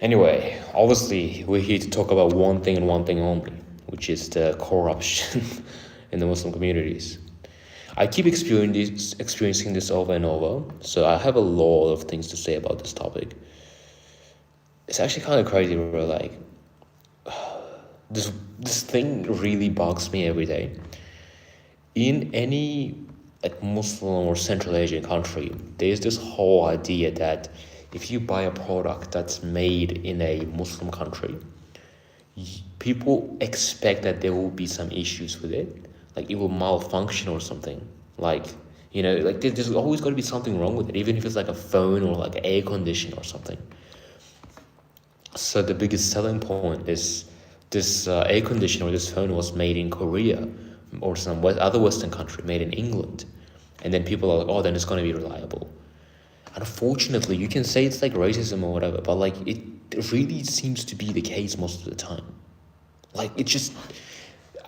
Anyway, obviously, we're here to talk about one thing and one thing only, which is the corruption in the Muslim communities. I keep experiencing this over and over, so I have a lot of things to say about this topic. It's actually kind of crazy, bro. Like, this thing really bugs me every day. In any like Muslim or Central Asian country, there's this whole idea that if you buy a product that's made in a Muslim country, people expect that there will be some issues with it, like it will malfunction or something. Like, like there's always got to be something wrong with it, even if it's like a phone or like air conditioner or something. So the biggest selling point is this air conditioner or this phone was made in Korea or some other Western country, made in England. And then people are like, oh, then it's going to be reliable. Unfortunately, you can say it's like racism or whatever, but like it really seems to be the case most of the time. Like it's just,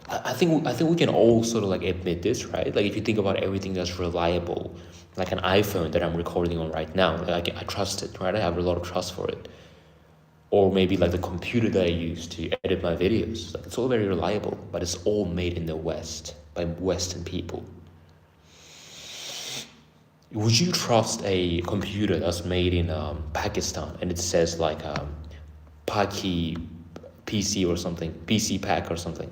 I think we can all sort of like admit this, right? Like if you think about everything that's reliable, like an iPhone that I'm recording on right now, like I trust it, right? I have a lot of trust for it. Or maybe like the computer that I use to edit my videos, like it's all very reliable, but it's all made in the West by Western people. Would you trust a computer that's made in Pakistan and it says like Paki PC or something, PC Pack or something?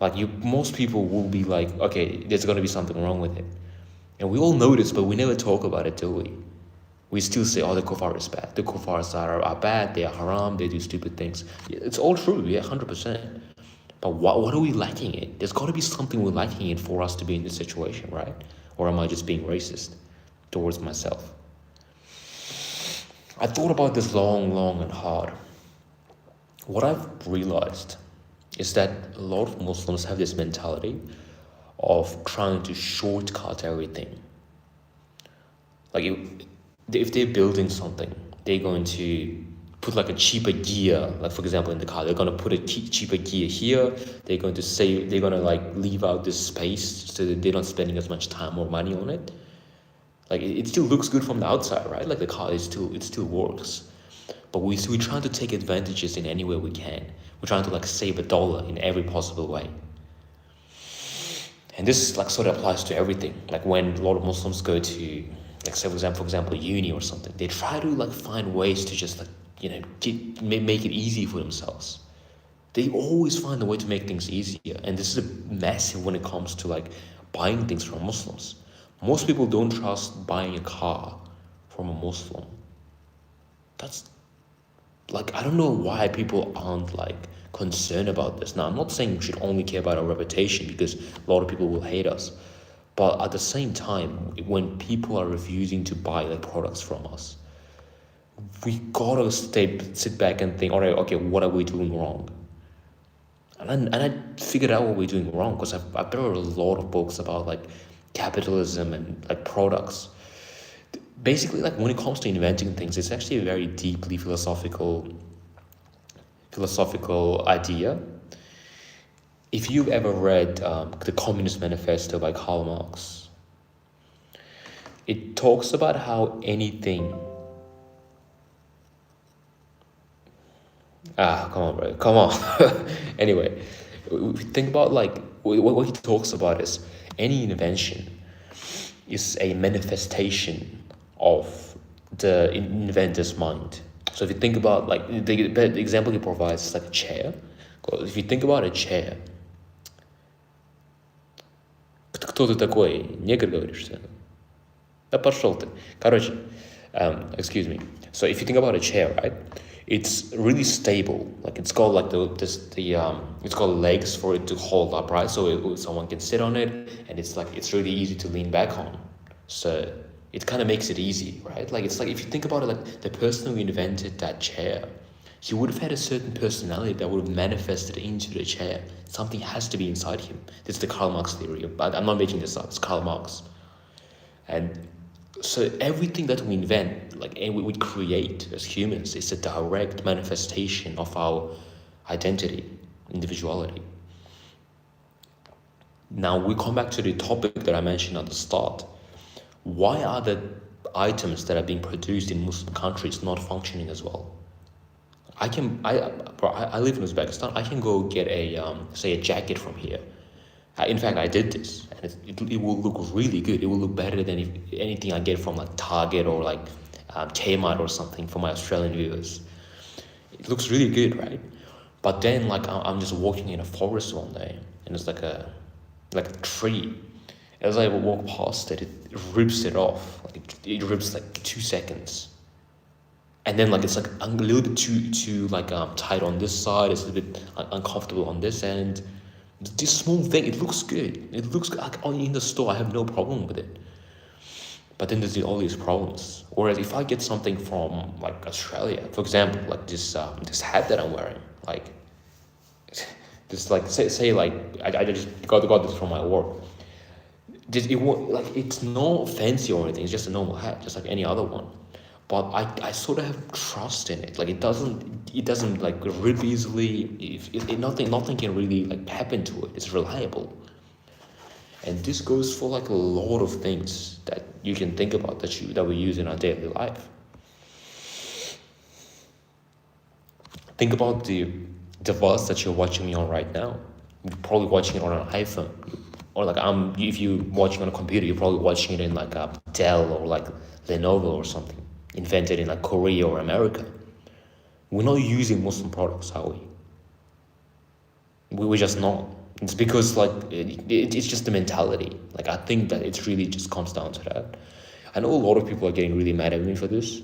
Like most people will be like, okay, there's gonna be something wrong with it, and we all know this, but we never talk about it, do we? We still say, oh, the kuffar is bad. The kuffars are bad. They are haram. They do stupid things. It's all true, yeah, 100%. But what are we lacking in? There's got to be something we're lacking in for us to be in this situation, right? Or am I just being racist towards myself? I thought about this long and hard. What I've realized is that a lot of Muslims have this mentality of trying to shortcut everything. Like if they're building something, they're going to put like a cheaper gear, like for example in the car, they're going to put a cheaper gear here. They're going to like leave out this space so that they're not spending as much time or money on it. Like it still looks good from the outside, right? Like the car it still works. But we're trying to take advantages in any way we can. We're trying to like save $1 in every possible way. And this like sort of applies to everything. Like when a lot of Muslims go to, like say for example, uni or something, they try to like find ways to just like, make it easy for themselves. They always find a way to make things easier. And this is a massive when it comes to like buying things from Muslims. Most people don't trust buying a car from a Muslim. That's like, I don't know why people aren't like concerned about this. Now, I'm not saying we should only care about our reputation because a lot of people will hate us. But at the same time, when people are refusing to buy like products from us, we gotta sit back and think, all right, okay, what are we doing wrong? And I figured out what we're doing wrong because I've read a lot of books about like capitalism and like products. Basically, like when it comes to inventing things, it's actually a very deeply philosophical idea. If you've ever read the Communist Manifesto by Karl Marx, it talks about how anything... come on, bro, come on. Anyway, think about like, what he talks about is any invention is a manifestation of the inventor's mind. So if you think about like the example he provides is like a chair. If you think about a chair, кто ты такой? Негр говоришь? Да пошел ты. Короче, excuse me. So if you think about a chair, right? It's really stable. Like it's got like it's got legs for it to hold upright, so someone can sit on it, and it's really easy to lean back on. So it kind of makes it easy, right? Like it's like if you think about it, like the person who invented that chair, he would have had a certain personality that would have manifested into the chair. Something has to be inside him. This is the Karl Marx theory, but I'm not making this up. It's Karl Marx. And so everything that we invent, like and we create as humans, is a direct manifestation of our identity, individuality. Now we come back to the topic that I mentioned at the start. Why are the items that are being produced in Muslim countries not functioning as well? I live in Uzbekistan. I can go get say a jacket from here. In fact, I did this, and it will look really good. It will look better than if anything I get from like Target or like Kmart or something for my Australian viewers. It looks really good, right? But then like I'm just walking in a forest one day, and it's like a tree. As I walk past it, it rips it off. Like it rips like 2 seconds. And then like it's like a little bit too like tight on this side. It's a little bit uncomfortable on this end. This small thing, it looks good. It looks like in the store, I have no problem with it. But then there's all these problems. Whereas if I get something from like Australia, for example, like this hat that I'm wearing, like this like say like I just got this from my work. It's not fancy or anything. It's just a normal hat, just like any other one. But I sort of have trust in it. Like it doesn't like rip easily. If nothing can really like happen to it. It's reliable. And this goes for like a lot of things that you can think about that we use in our daily life. Think about the device that you're watching me on right now. You're probably watching it on an iPhone, or like if you're watching on a computer, you're probably watching it in like a Dell or like Lenovo or something, invented in like Korea or America. We're not using Muslim products, are we? We're just not. It's because like it's just the mentality. Like I think that it really just comes down to that. I know a lot of people are getting really mad at me for this.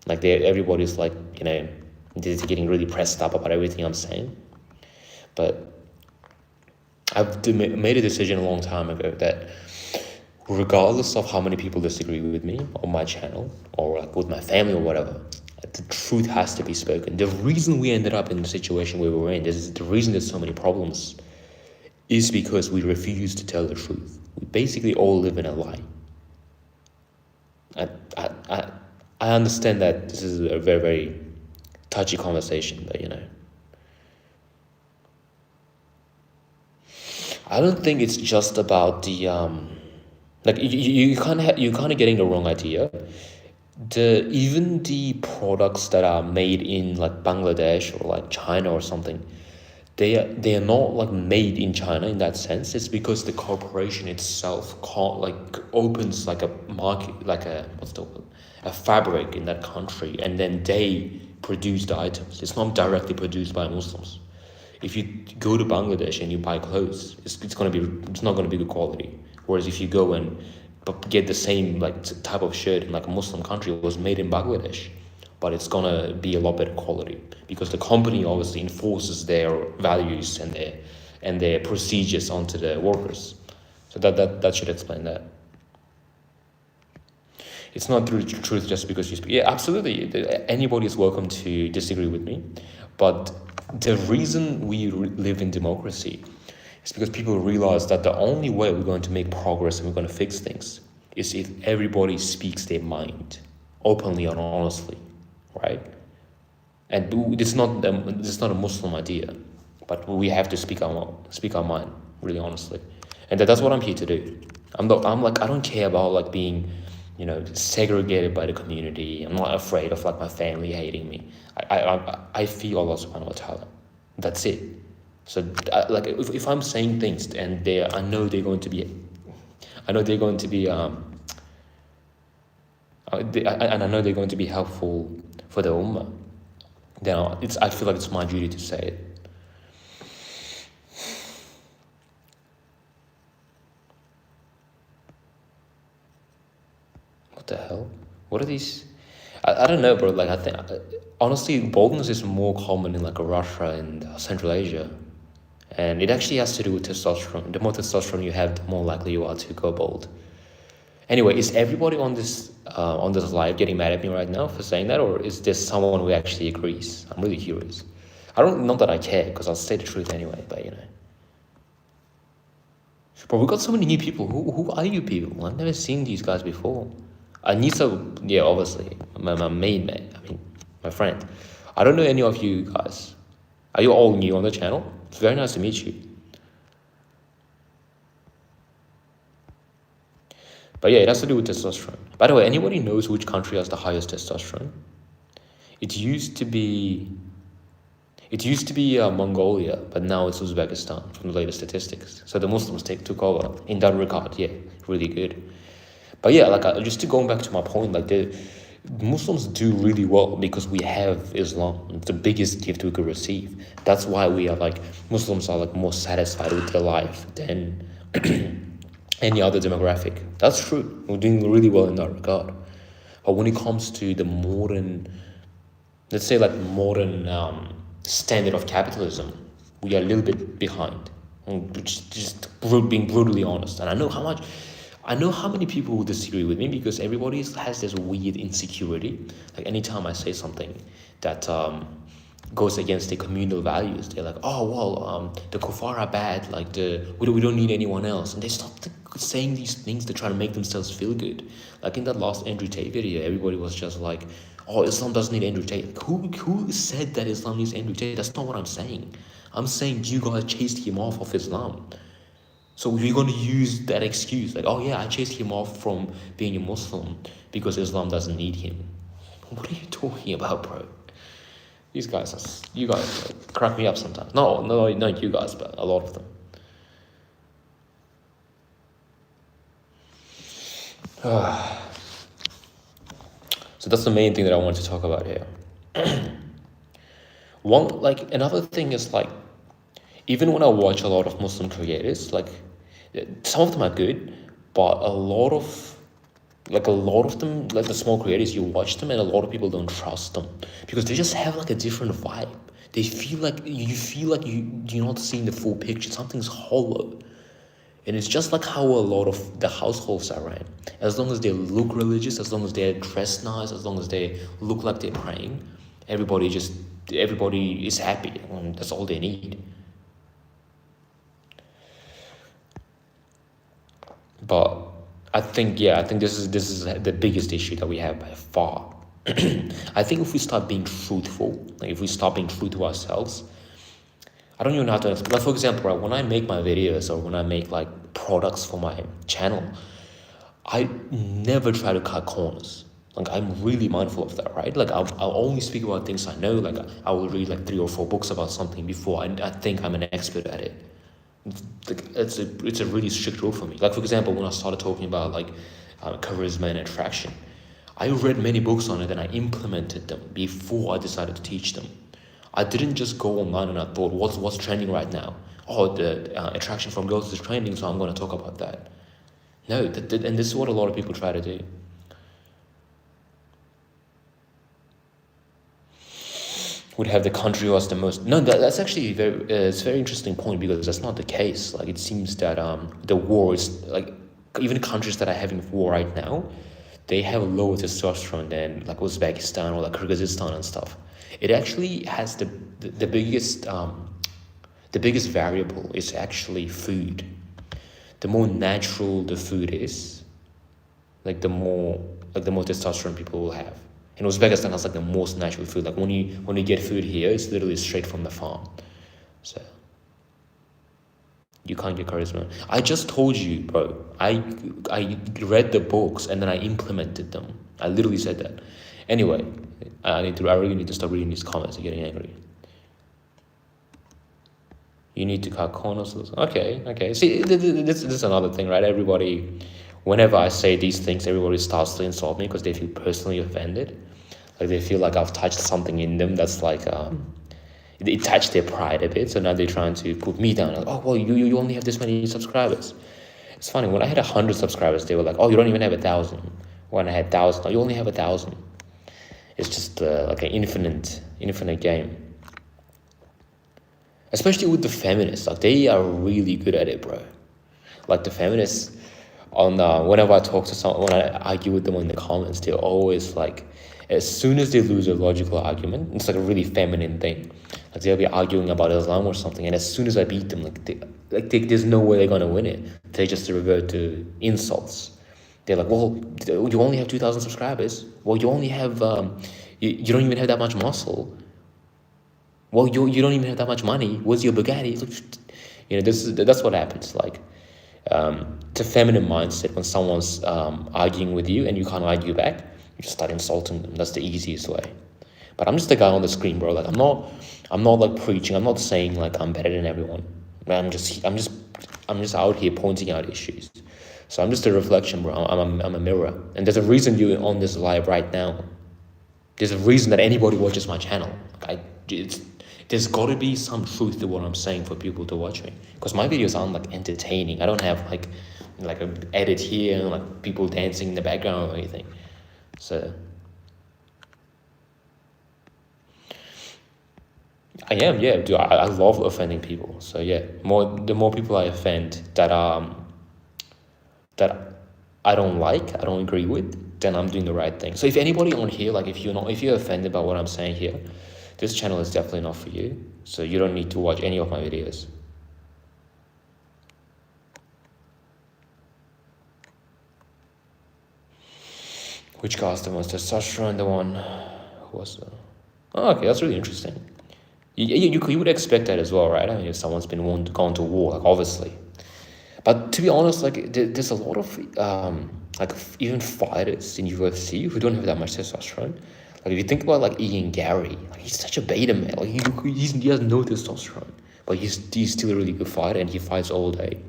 Like everybody's like, they're getting really pressed up about everything I'm saying. But I've made a decision a long time ago that regardless of how many people disagree with me on my channel or like with my family or whatever, the truth has to be spoken. The reason we ended up in the situation where we were in, the reason there's so many problems, is because we refuse to tell the truth. We basically all live in a lie. I understand that this is a very, very touchy conversation, but I don't think it's just about the like you kind of getting the wrong idea. Even the products that are made in like Bangladesh or like China or something, they are not like made in China in that sense. It's because the corporation itself opens like a market, like a fabric in that country, and then they produce the items. It's not directly produced by Muslims. If you go to Bangladesh and you buy clothes, it's not gonna be good quality. Whereas if you go and get the same like type of shirt in like a Muslim country, it was made in Bangladesh, but it's gonna be a lot better quality because the company obviously enforces their values and their procedures onto the workers. So that should explain that. It's not the truth just because you speak. Yeah, absolutely. Anybody is welcome to disagree with me, but the reason we live in democracy is because people realize that the only way we're going to make progress and we're going to fix things is if everybody speaks their mind openly and honestly, right? And it's not a Muslim idea, but we have to speak our mind really honestly, and that's what I'm here to do. I don't care about like being segregated by the community. I'm not afraid of like my family hating me. I feel Allah subhanahu wa ta'ala. That's it. So like if I'm saying things and I know they're going to be and I know they're going to be helpful for the ummah, then I feel like it's my duty to say it. What the hell? What are these? I don't know, bro. Like I think honestly, baldness is more common in like Russia and Central Asia, and it actually has to do with testosterone. The more testosterone you have, the more likely you are to go bald. Anyway, is everybody on this live getting mad at me right now for saying that, or is there someone who actually agrees? I'm really curious. Not that I care, because I'll say the truth anyway. But but we got so many new people. Who are you people? I've never seen these guys before. Anissa, yeah, obviously, my main mate. I mean, my friend. I don't know any of you guys. Are you all new on the channel? It's very nice to meet you. But yeah, it has to do with testosterone. By the way, anybody knows which country has the highest testosterone? It used to be Mongolia, but now it's Uzbekistan from the latest statistics. So the Muslims took over in that regard. Yeah, really good. But yeah, like just to going back to my point, like the Muslims do really well because we have Islam. It's the biggest gift we could receive. That's why we are like Muslims are like more satisfied with their life than any other demographic. That's true. We're doing really well in that regard. But when it comes to the modern, let's say like modern standard of capitalism, we are a little bit behind. Just being brutally honest. And I know how many people will disagree with me because everybody has this weird insecurity. Like anytime I say something that goes against the communal values, they're like, oh well, the kuffar are bad. Like we don't need anyone else, and they stop saying these things to try to make themselves feel good. Like in that last Andrew Tate video, everybody was just like, oh, Islam doesn't need Andrew Tate. Like, who said that Islam needs Andrew Tate? That's not what I'm saying. I'm saying you guys chased him off of Islam. So we're going to use that excuse, like, oh yeah, I chased him off from being a Muslim because Islam doesn't need him. What are you talking about, bro? You guys like, crack me up sometimes. No, not you guys, but a lot of them. So that's the main thing that I want to talk about here. Another thing is like, even when I watch a lot of Muslim creators, like some of them are good, but a lot of them, like the small creators, you watch them and a lot of people don't trust them because they just have like a different vibe. They feel like you're not seeing the full picture. Something's hollow. And it's just like how a lot of the households are ran. As long as they look religious, as long as they're dressed nice, as long as they look like they're praying, everybody is happy, and that's all they need. But I think this is the biggest issue that we have by far. I think if we start being truthful, like if we stop being true to ourselves, I don't even know how to explain. Like for example, right, when I make my videos or when I make like products for my channel, I never try to cut corners. Like I'm really mindful of that, right? Like I'll only speak about things I know. Like I will read like 3 or 4 books about something before I think I'm an expert at it. It's a really strict rule for me. Like for example, when I started talking about like charisma and attraction, I read many books on it and I implemented them before I decided to teach them. I didn't just go online and I thought, what's trending right now? Oh, the attraction from girls is trending, so I'm going to talk about that. No, and this is what a lot of people try to do. Would have the country was the most. No, that's actually it's a very interesting point because that's not the case. Like it seems that the war is like even countries that are having war right now, they have lower testosterone than like Uzbekistan or like Kyrgyzstan and stuff. It actually has the biggest variable is actually food. The more natural the food is, like the more testosterone people will have. And Uzbekistan has like the most natural food. Like when you get food here, it's literally straight from the farm. So you can't get charisma. I just told you, bro. I read the books and then I implemented them. I literally said that. Anyway, I really need to stop reading these comments and getting angry. You need to cut corners. Okay. See, this is another thing, right? Everybody, whenever I say these things, everybody starts to insult me because they feel personally offended. Like they feel like I've touched something in them that's like it touched their pride a bit. So now they're trying to put me down. Like, oh well, you only have this many subscribers. It's funny, when I had 100 subscribers, they were like, oh, you don't even have 1,000. When I had 1,000, oh, you only have 1,000. It's just like an infinite game. Especially with the feminists, like they are really good at it, bro. Like the feminists, whenever I talk to someone, when I argue with them in the comments, they're always like, as soon as they lose a logical argument, it's like a really feminine thing. Like they'll be arguing about Islam or something, and as soon as I beat them, there's no way they're gonna win it. They just revert to insults. They're like, well, you only have 2,000 subscribers. Well, you only have, you don't even have that much muscle. Well, you don't even have that much money. Where's your Bugatti? That's what happens. Like, it's a feminine mindset when someone's arguing with you and you can't argue back. You just start insulting them. That's the easiest way. But I'm just the guy on the screen, bro. Like I'm not like preaching. I'm not saying like I'm better than everyone. I'm just out here pointing out issues. So I'm just a reflection, bro. I'm a mirror. And there's a reason you're on this live right now. There's a reason that anybody watches my channel. There's got to be some truth to what I'm saying for people to watch me. Because my videos aren't like entertaining. I don't have like an edit here and like people dancing in the background or anything. So I am, yeah, dude. I love offending people. So yeah, the more people I offend that I don't like, I don't agree with, then I'm doing the right thing. So if anybody on here, like if you're offended by what I'm saying here, this channel is definitely not for you. So you don't need to watch any of my videos. Which cast the most testosterone? The one who was. Oh, okay, that's really interesting. You would expect that as well, right? I mean, if someone's been gone to war, like obviously. But to be honest, like there's a lot of like even fighters in UFC who don't have that much testosterone. Like if you think about like Ian Gary, like he's such a beta male. Like he has no testosterone, but he's still a really good fighter and he fights all day.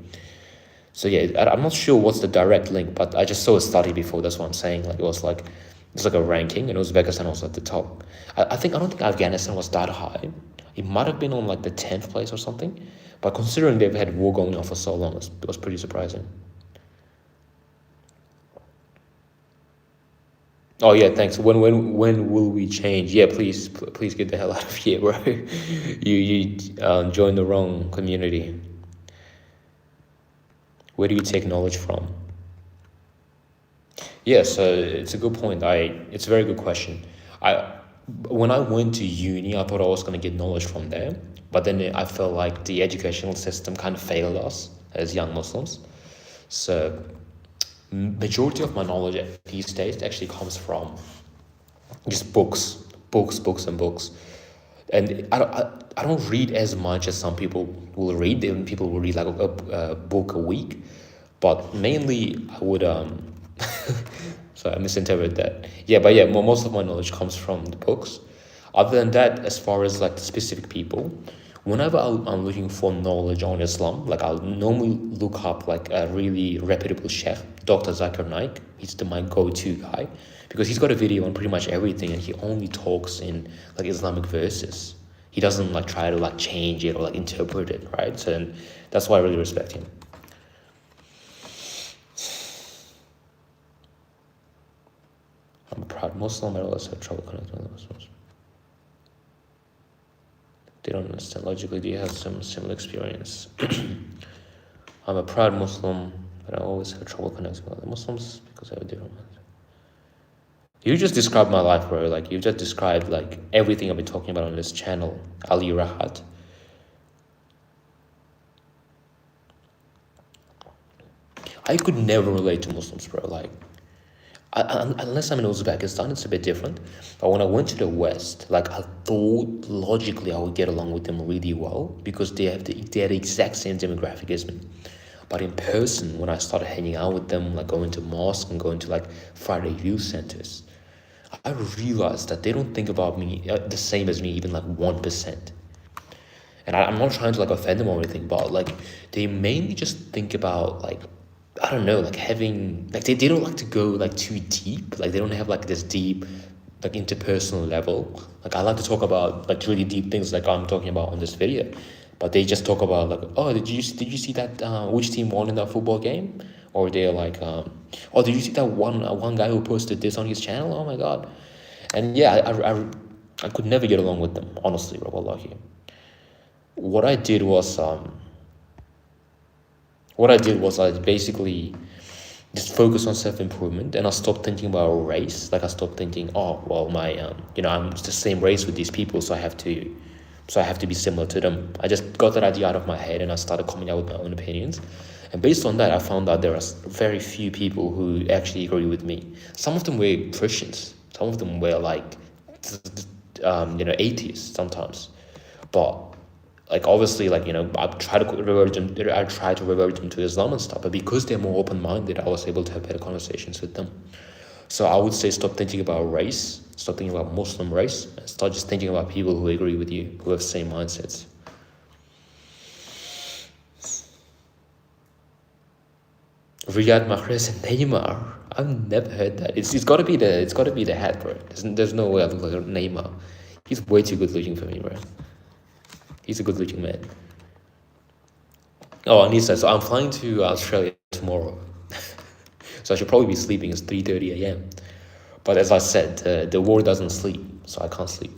So yeah, I'm not sure what's the direct link, but I just saw a study before. That's what I'm saying. Like it's like a ranking, and Uzbekistan was at the top. I don't think Afghanistan was that high. It might have been on like the 10th place or something. But considering they've had war going on for so long, it was pretty surprising. Oh yeah, thanks. When will we change? Yeah, please get the hell out of here, bro. you joined the wrong community. Where do you take knowledge from? Yeah, so it's a good point. It's a very good question. When I went to uni, I thought I was gonna get knowledge from there, but then I felt like the educational system kind of failed us as young Muslims. So majority of my knowledge these days actually comes from just books, and books. And I don't read as much as some people will read. People will read like a book a week, but mainly I would sorry, I misinterpreted that. Yeah, but yeah, most of my knowledge comes from the books. Other than that, as far as like the specific people, whenever I'm looking for knowledge on Islam, like I'll normally look up like a really reputable sheikh, Dr. Zakir Naik. He's my go-to guy because he's got a video on pretty much everything and he only talks in like Islamic verses. He doesn't like try to like change it or like interpret it, right? So that's why I really respect him. I'm a proud Muslim, but I also have trouble connecting with Muslims. They don't understand logically. Do you have some similar experience? I'm a proud Muslim, but I always have trouble connecting with other Muslims because I have a different mindset. You just described my life, bro. Like you just described like everything I've been talking about on this channel, Ali Rahat. I could never relate to Muslims, bro. Like, unless I'm in Uzbekistan, it's a bit different. But when I went to the West, like I thought logically I would get along with them really well because they have the exact same demographic as me. But in person, when I started hanging out with them, like going to mosque and going to like Friday youth centers, I realized that they don't think about me the same as me, even like 1%. And I'm not trying to like offend them or anything, but like they mainly just think about like, I don't know, like having, like they don't like to go like too deep. Like they don't have like this deep, like interpersonal level. Like I like to talk about like really deep things like I'm talking about on this video. But they just talk about like, oh, did you see that, which team won in that football game? Or they're like, oh, did you see that one guy who posted this on his channel? Oh my God. And yeah, I could never get along with them, honestly, wallahi. What I did was I basically just focus on self-improvement and I stopped thinking about race. Like I stopped thinking, oh, well, I'm the same race with these people, so I have to be similar to them. I just got that idea out of my head and I started coming out with my own opinions. And based on that, I found out there are very few people who actually agree with me. Some of them were Christians. Some of them were like, atheists sometimes. But like obviously, like I try to revert them to Islam and stuff. But because they're more open-minded, I was able to have better conversations with them. So I would say stop thinking about race, stop thinking about Muslim race, and start just thinking about people who agree with you, who have the same mindsets. Riyad Mahrez and Neymar. I've never heard that. It's got to be the hat, bro. There's no way I look like Neymar. He's way too good looking for me, bro. He's a good looking man. Oh, Anissa, so I'm flying to Australia tomorrow. So I should probably be sleeping. It's 3:30 a.m. But as I said, the war doesn't sleep, so I can't sleep.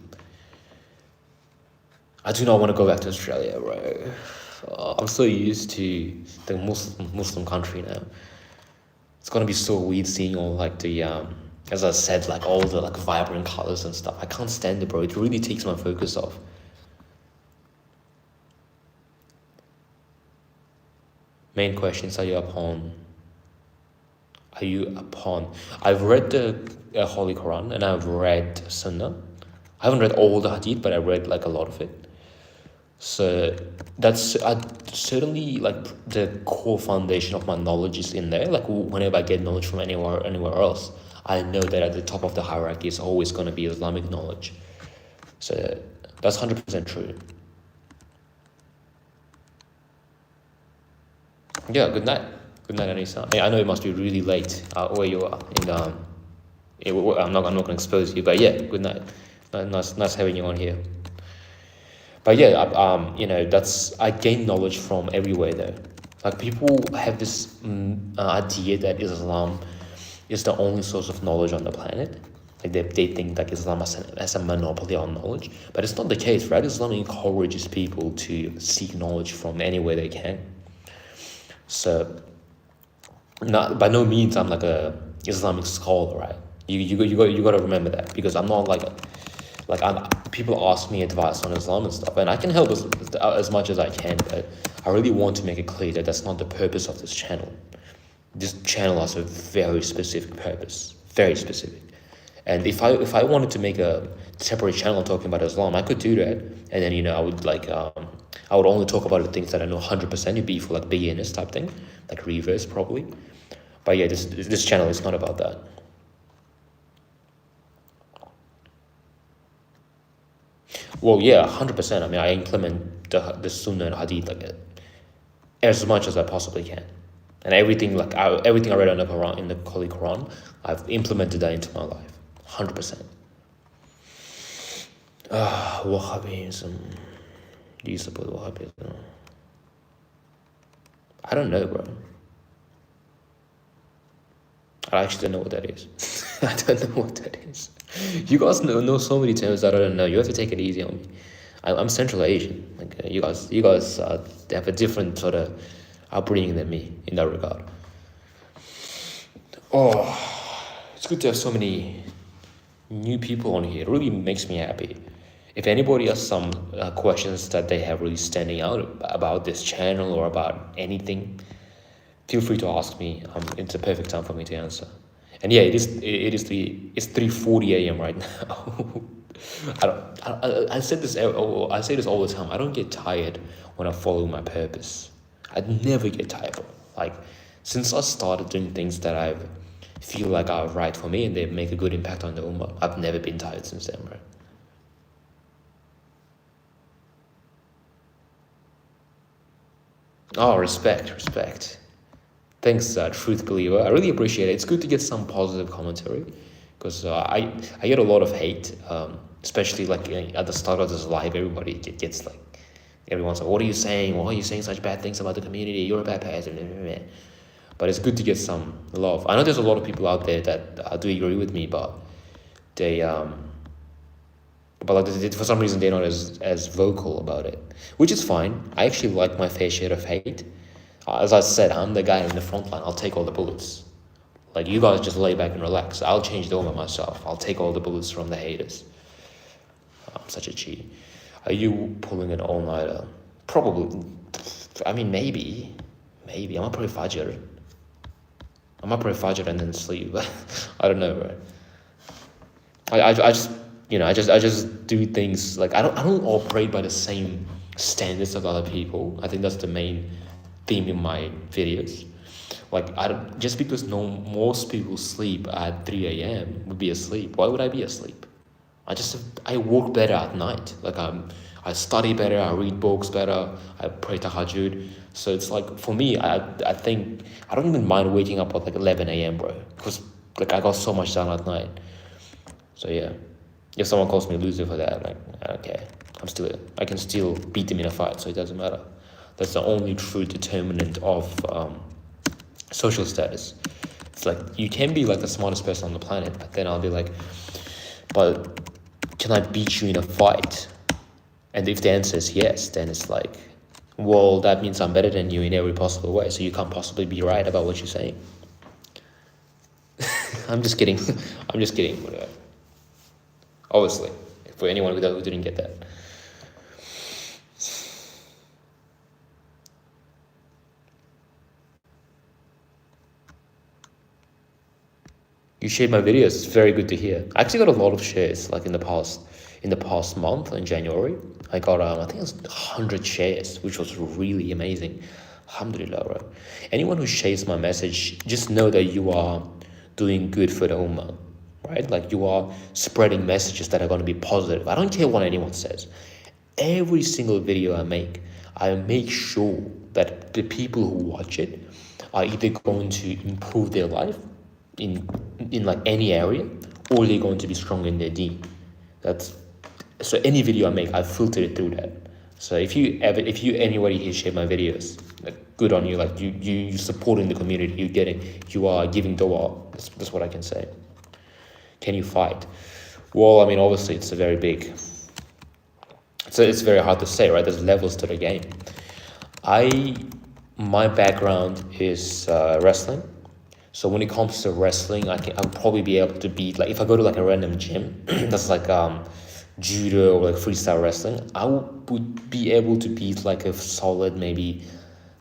I do not want to go back to Australia, bro. I'm so used to the Muslim country now. It's gonna be so weird seeing all like the as I said, like all the like vibrant colors and stuff. I can't stand it, bro. It really takes my focus off. Main questions: Are you upon? I've read the Holy Quran and I've read Sunnah. I haven't read all the Hadith, but I read like a lot of it. So that's certainly like the core foundation of my knowledge is in there. Like whenever I get knowledge from anywhere else, I know that at the top of the hierarchy is always going to be Islamic knowledge. So that's 100% true. Yeah, good night. Good night, Anissa. I know it must be really late where you are. I'm not going to expose you, but yeah, good night. Nice having you on here. But yeah, that's I gain knowledge from everywhere though. Like people have this idea that Islam is the only source of knowledge on the planet. Like they think that Islam has a monopoly on knowledge, but it's not the case, right? Islam encourages people to seek knowledge from anywhere they can. So, by no means I'm like a Islamic scholar, right? You got to remember that, because I'm not like people ask me advice on Islam and stuff, and I can help as much as I can, but I really want to make it clear that that's not the purpose of this channel. This channel has a very specific purpose, very specific. And if I wanted to make a separate channel talking about Islam, I could do that, and then I would I would only talk about the things that I know 100%. It'd be for like beginners type thing, like reverse probably. But yeah, this channel is not about that. Well, yeah, 100%. I mean, I implement the Sunnah and Hadith like as much as I possibly can, and everything everything I read in the Holy Quran, I've implemented that into my life, 100%. Wahhabism. Do you support Wahhabism? I don't know, bro. I actually don't know what that is. I don't know what that is. You guys know so many terms that I don't know. You have to take it easy on me. I'm Central Asian. Like you guys have a different sort of upbringing than me in that regard. Oh, it's good to have so many new people on here. It really makes me happy. If anybody has some questions that they have really standing out about this channel or about anything, feel free to ask me. It's a perfect time for me to answer. And yeah, it's 3:40 a.m. right now. I say this all the time. I don't get tired when I follow my purpose. I never get tired, bro. Like since I started doing things that I feel like are right for me and they make a good impact on the ummah, I've never been tired since then, bro. Oh, respect. Thanks, Truth Believer. I really appreciate it. It's good to get some positive commentary, because I get a lot of hate, especially like at the start of this live. Everybody gets like, everyone's like, "What are you saying? Why are you saying such bad things about the community? You're a bad person." But it's good to get some love. I know there's a lot of people out there that do agree with me, but for some reason they're not as vocal about it, which is fine. I actually like my fair share of hate. As I said, I'm the guy in the front line. I'll take all the bullets. Like you guys just lay back and relax. I'll change the ummah myself. I'll take all the bullets from the haters. I'm such a cheat. Are you pulling an all-nighter? Probably. I mean, maybe. I'm gonna pray Fajr. And then sleep. I don't know, bro. I just do things like I don't operate by the same standards of other people. I think that's the main theme in my videos. Like I don't, just because no most people sleep at 3 a.m. would be asleep. Why would I be asleep? I work better at night. Like I study better. I read books better. I pray tahajjud. So it's like for me, I think I don't even mind waking up at like 11 a.m. bro, because like I got so much done at night. So yeah, if someone calls me a loser for that, like okay, I can still beat them in a fight. So it doesn't matter. That's the only true determinant of social status. It's like you can be like the smartest person on the planet, but then I'll be like, but can I beat you in a fight? And if the answer is yes, then it's like, well, that means I'm better than you in every possible way, so you can't possibly be right about what you're saying. I'm just kidding. I'm just kidding. Obviously, for anyone who didn't get that. You shared my videos. It's very good to hear. I actually got a lot of shares, like in the past month in January. I got I think it was 100 shares, which was really amazing. Alhamdulillah, bro. Anyone who shares my message, just know that you are doing good for the ummah, right? Like you are spreading messages that are going to be positive. I don't care what anyone says. Every single video I make sure that the people who watch it are either going to improve their life in like any area, or they're going to be strong in their deen. So any video I make, I filter it through that. So if anybody here share my videos, like good on you. Like you supporting the community. You are giving dua. That's what I can say. Can you fight? Well, I mean, obviously it's it's very hard to say, right? There's levels to the game. My background is wrestling. So when it comes to wrestling, I'll probably be able to beat, like if I go to like a random gym that's like judo or like freestyle wrestling, I would be able to beat like a solid maybe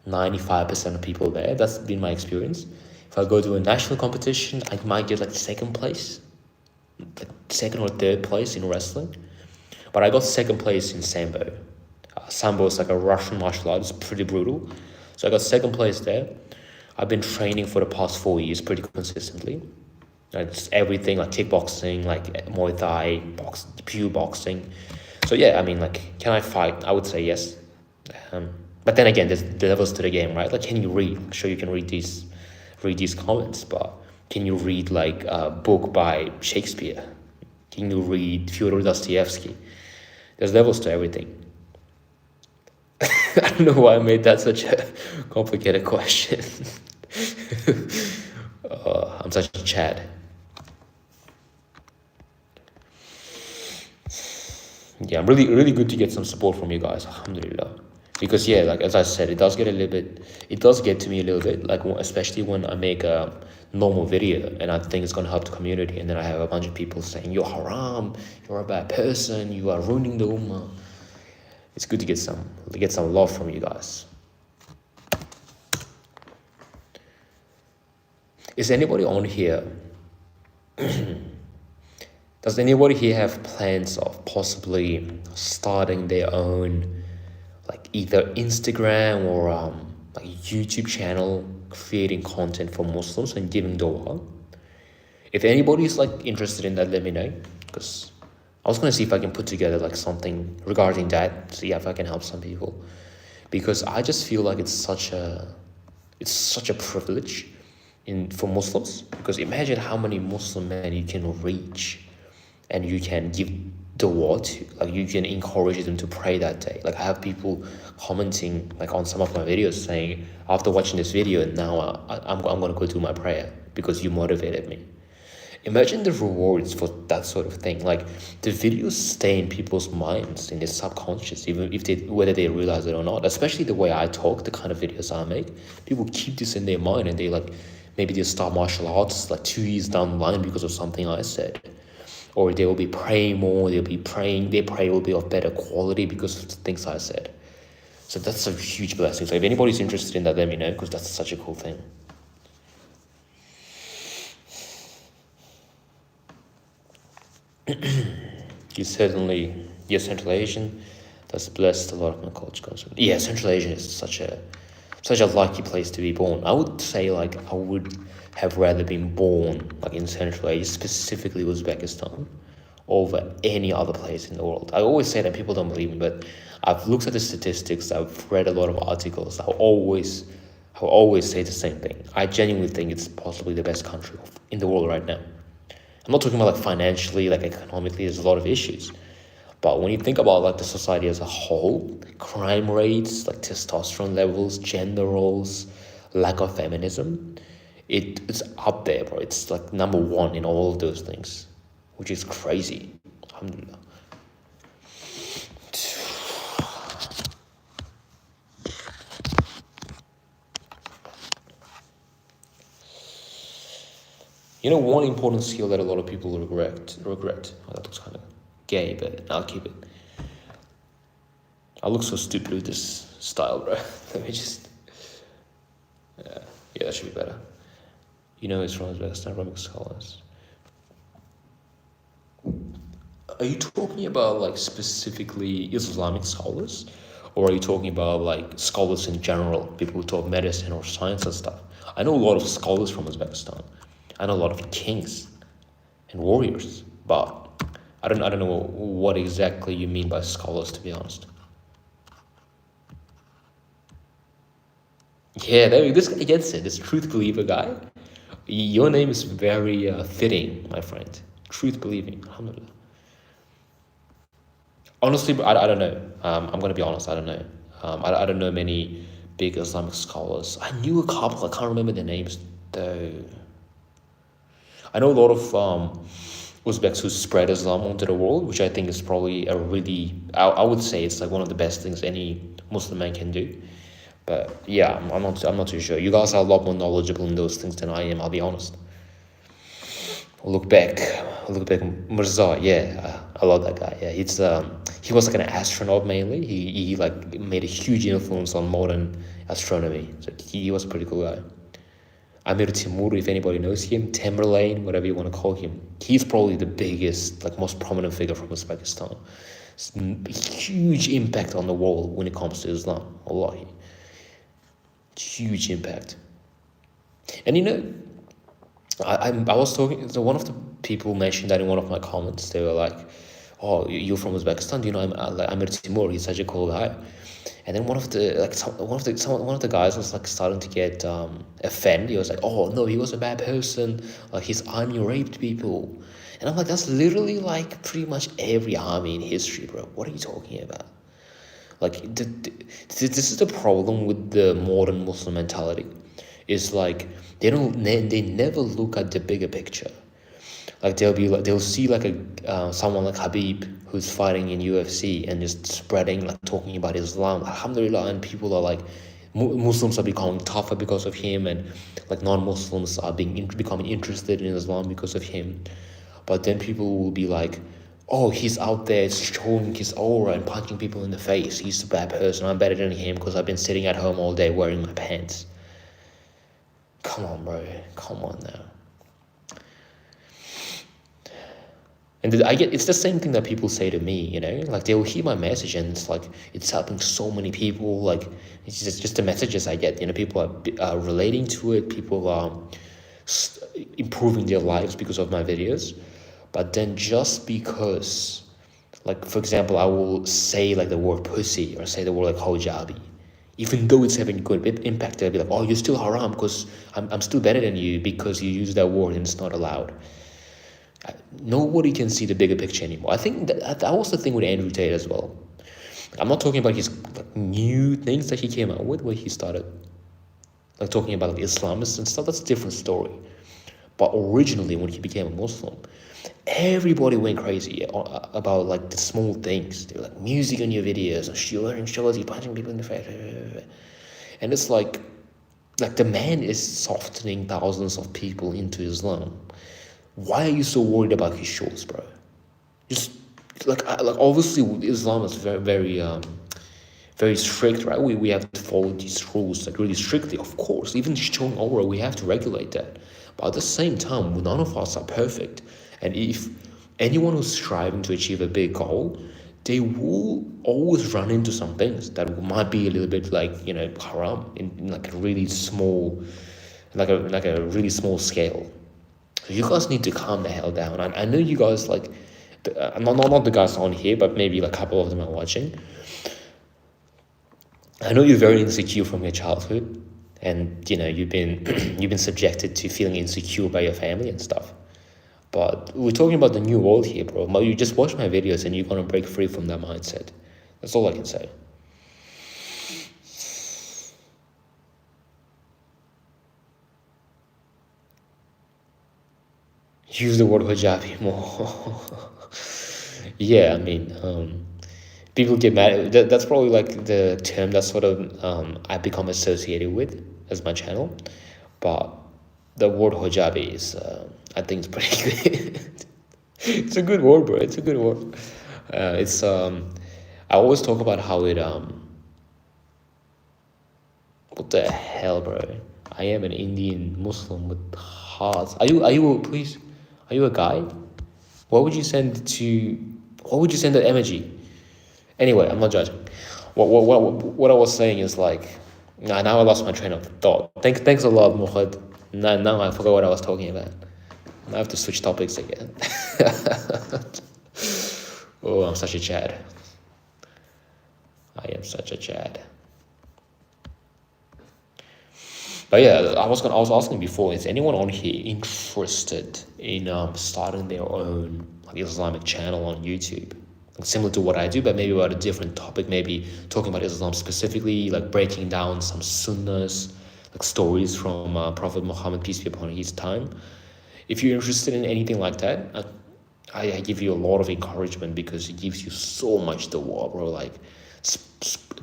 95% of people there. That's been my experience. If I go to a national competition, I might get like second place, like second or third place in wrestling. But I got second place in Sambo. Sambo is like a Russian martial art. It's pretty brutal. So I got second place there. I've been training for the past 4 years pretty consistently. It's everything like kickboxing, like Muay Thai, pure boxing. So yeah, I mean, like, can I fight? I would say yes. But then again, there's levels to the game, right? Like, can you read? I'm sure you can read these comments, but can you read like a book by Shakespeare? Can you read Fyodor Dostoevsky? There's levels to everything. I don't know why I made that such a complicated question. I'm such a Chad. Yeah, I'm really good to get some support from you guys, alhamdulillah. Because yeah, like as I said, it does get to me a little bit, like especially when I make a normal video and I think it's gonna help the community, and then I have a bunch of people saying you're haram, you're a bad person, you are ruining the ummah. It's good to get some love from you guys. Is anybody on here? Does anybody here have plans of possibly starting their own, like either Instagram or like YouTube channel, creating content for Muslims and giving dua? If anybody is like interested in that, let me know, because I was gonna see if I can put together like something regarding that, see if I can help some people, because I just feel like it's such a privilege for Muslims, because imagine how many Muslim men you can reach and you can give dua to, like you can encourage them to pray that day. Like I have people commenting like on some of my videos saying, after watching this video, now I'm gonna go do my prayer because you motivated me. Imagine the rewards for that sort of thing. Like the videos stay in people's minds, in their subconscious, even if whether they realize it or not. Especially the way I talk, the kind of videos I make, people keep this in their mind, and they like maybe they'll start martial arts like 2 years down the line because of something I said, or they will be praying more. Their prayer will be of better quality because of the things I said. So that's a huge blessing. So if anybody's interested in that, let me know, because that's such a cool thing. You're Central Asian. That's blessed a lot of my culture comes from. Yeah, Central Asian is such such a lucky place to be born. I would say like I would have rather been born like in Central Asia, specifically Uzbekistan, over any other place in the world. I always say that, people don't believe me, but I've looked at the statistics, I've read a lot of articles. I always say the same thing. I genuinely think it's possibly the best country in the world right now. I'm not talking about like financially, like economically, there's a lot of issues. But when you think about like the society as a whole, crime rates, like testosterone levels, gender roles, lack of feminism, it's up there, bro. It's like number one in all of those things, which is crazy. Alhamdulillah. You know, one important skill that a lot of people regret. Oh, that looks kind of gay, but I'll keep it. I look so stupid with this style, bro. Let me just... yeah, that should be better. You know, it's from Uzbekistan, Arabic scholars. Are you talking about like specifically Islamic scholars? Or are you talking about like scholars in general, people who talk medicine or science and stuff? I know a lot of scholars from Uzbekistan. I know a lot of kings and warriors, but I don't know what exactly you mean by scholars, to be honest. Yeah, this guy gets it. This truth believer guy. Your name is very fitting, my friend. Truth believing. Alhamdulillah. Honestly, I don't know. I'm gonna be honest. I don't know. I don't know many big Islamic scholars. I knew a couple. I can't remember their names though. I know a lot of Uzbeks who spread Islam onto the world, which I think is probably a really, I would say it's like one of the best things any Muslim man can do. But yeah, I'm not too sure. You guys are a lot more knowledgeable in those things than I am, I'll be honest. Look back, Mirza, yeah, I love that guy. Yeah, he was like an astronaut mainly. He like made a huge influence on modern astronomy. So he was a pretty cool guy. Amir Timur, if anybody knows him, Tamerlane, whatever you want to call him, he's probably the biggest, like most prominent figure from Uzbekistan. Huge impact on the world when it comes to Islam. Wallahi. Huge impact. And you know, I was talking, so one of the people mentioned that in one of my comments. They were like, oh, you're from Uzbekistan, do you know Amir Timur? He's such a cool guy. And then one of the guys was like starting to get offended. He was like, "Oh no, he was a bad person. Like his army raped people." And I'm like, "That's literally like pretty much every army in history, bro. What are you talking about?" Like, this is the problem with the modern Muslim mentality. Is like they never look at the bigger picture. Like they'll see like someone like Habib who's fighting in UFC and just spreading, like talking about Islam, alhamdulillah, and people are like, Muslims are becoming tougher because of him, and like non-Muslims are becoming interested in Islam because of him. But then people will be like, oh, he's out there showing his aura and punching people in the face. He's a bad person. I'm better than him because I've been sitting at home all day wearing my pants. Come on, bro. Come on now. And it's the same thing that people say to me, you know, like they'll hear my message and it's like, it's helping so many people. Like, it's just the messages I get, you know, people are relating to it. People are improving their lives because of my videos. But then just because, like, for example, I will say like the word pussy or say the word like hijabi, even though it's having good impact, they'll be like, oh, you're still haram because I'm still better than you because you use that word and it's not allowed. Nobody can see the bigger picture anymore. I think that was the thing with Andrew Tate as well. I'm not talking about his like, new things that he came out with, where he started like talking about like Islamists and stuff. That's a different story. But originally, when he became a Muslim, everybody went crazy about like the small things. They were like, music on your videos, or you're wearing shorts, you're punching people in the face, and it's like the man is softening thousands of people into Islam. Why are you so worried about his shorts, bro? Just like obviously Islam is very strict, right? We have to follow these rules like really strictly, of course. Even showing aura, we have to regulate that. But at the same time, none of us are perfect. And if anyone who's striving to achieve a big goal, they will always run into some things that might be a little bit like, haram in like a really small, like a really small scale. So you guys need to calm the hell down. I know you guys like, not the guys on here, but maybe like a couple of them are watching. I know you're very insecure from your childhood, and you've been you've been subjected to feeling insecure by your family and stuff. But we're talking about the new world here, bro. You just watch my videos and you're gonna break free from that mindset. That's all I can say. Use the word hijabi more. Yeah, I mean, people get mad. That's probably like the term that sort of I become associated with as my channel. But the word hijabi is, I think it's pretty good. It's a good word, bro. It's a good word. I always talk about how it, what the hell, bro? I am an Indian Muslim with hearts. Are you a guy? What would you send the emoji? Anyway, I'm not judging. What I was saying is like, now I lost my train of thought. Thanks a lot, Muhammad. Now I forgot what I was talking about. I have to switch topics again. Oh, I'm such a Chad. I am such a Chad. But yeah, I was asking before, is anyone on here interested in starting their own like Islamic channel on YouTube? Like, similar to what I do, but maybe about a different topic, maybe talking about Islam specifically, like breaking down some sunnahs, like stories from Prophet Muhammad, peace be upon his time. If you're interested in anything like that, I give you a lot of encouragement because it gives you so much to war, bro. Like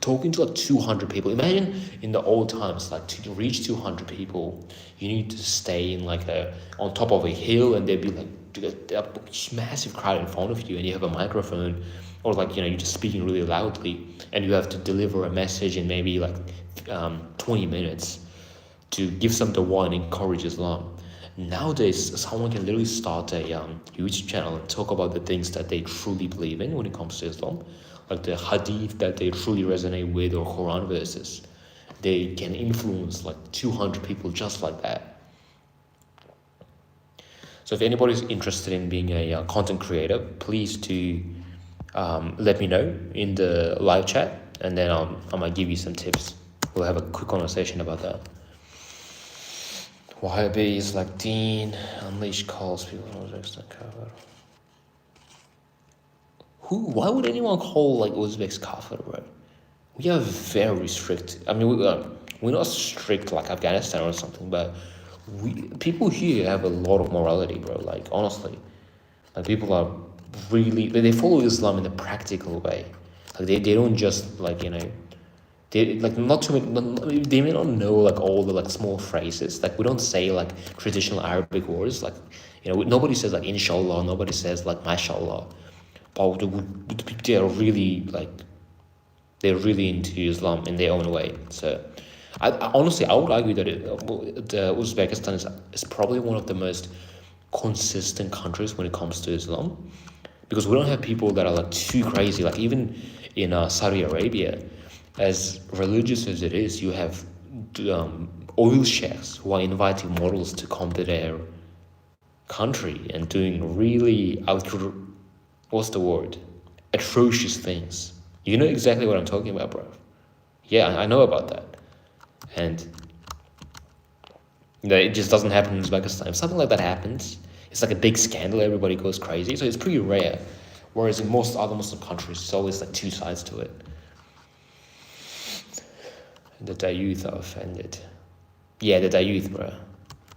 talking to like 200 people. Imagine in the old times, like to reach 200 people, you need to stay in like on top of a hill, and there'd be like a massive crowd in front of you, and you have a microphone, or like you're just speaking really loudly, and you have to deliver a message in maybe like 20 minutes to give some dawah and encourage Islam. Nowadays, someone can literally start a YouTube channel and talk about the things that they truly believe in when it comes to Islam, like the hadith that they truly resonate with, or Quran verses. They can influence like 200 people just like that. So if anybody's interested in being a content creator, please do let me know in the live chat, and then I might give you some tips. We'll have a quick conversation about that. Wahhabis like Deen, unleash calls people on Uzbekistan kafir. Why would anyone call like Uzbeks kafir, bro? We are very strict. I mean, we're not strict like Afghanistan or something, but people here have a lot of morality, bro. Like honestly, like people are really, they follow Islam in a practical way. Like they don't just like they like not too many, they may not know like all the like small phrases. Like we don't say like traditional Arabic words. Like nobody says like inshallah. Nobody says like mashallah. But they are really like, they're really into Islam in their own way. So I honestly I would argue that Uzbekistan is probably one of the most consistent countries when it comes to Islam, because we don't have people that are like too crazy. Like even in Saudi Arabia, as religious as it is, you have oil sheikhs who are inviting models to come to their country and doing really atrocious things. You know exactly what I'm talking about, bro. Yeah, I know about that. And it just doesn't happen in Uzbekistan. If something like that happens, it's like a big scandal, everybody goes crazy. So it's pretty rare. Whereas in most other Muslim countries, it's always like two sides to it. The Dayuth are offended. Yeah, the Dayuth, bro.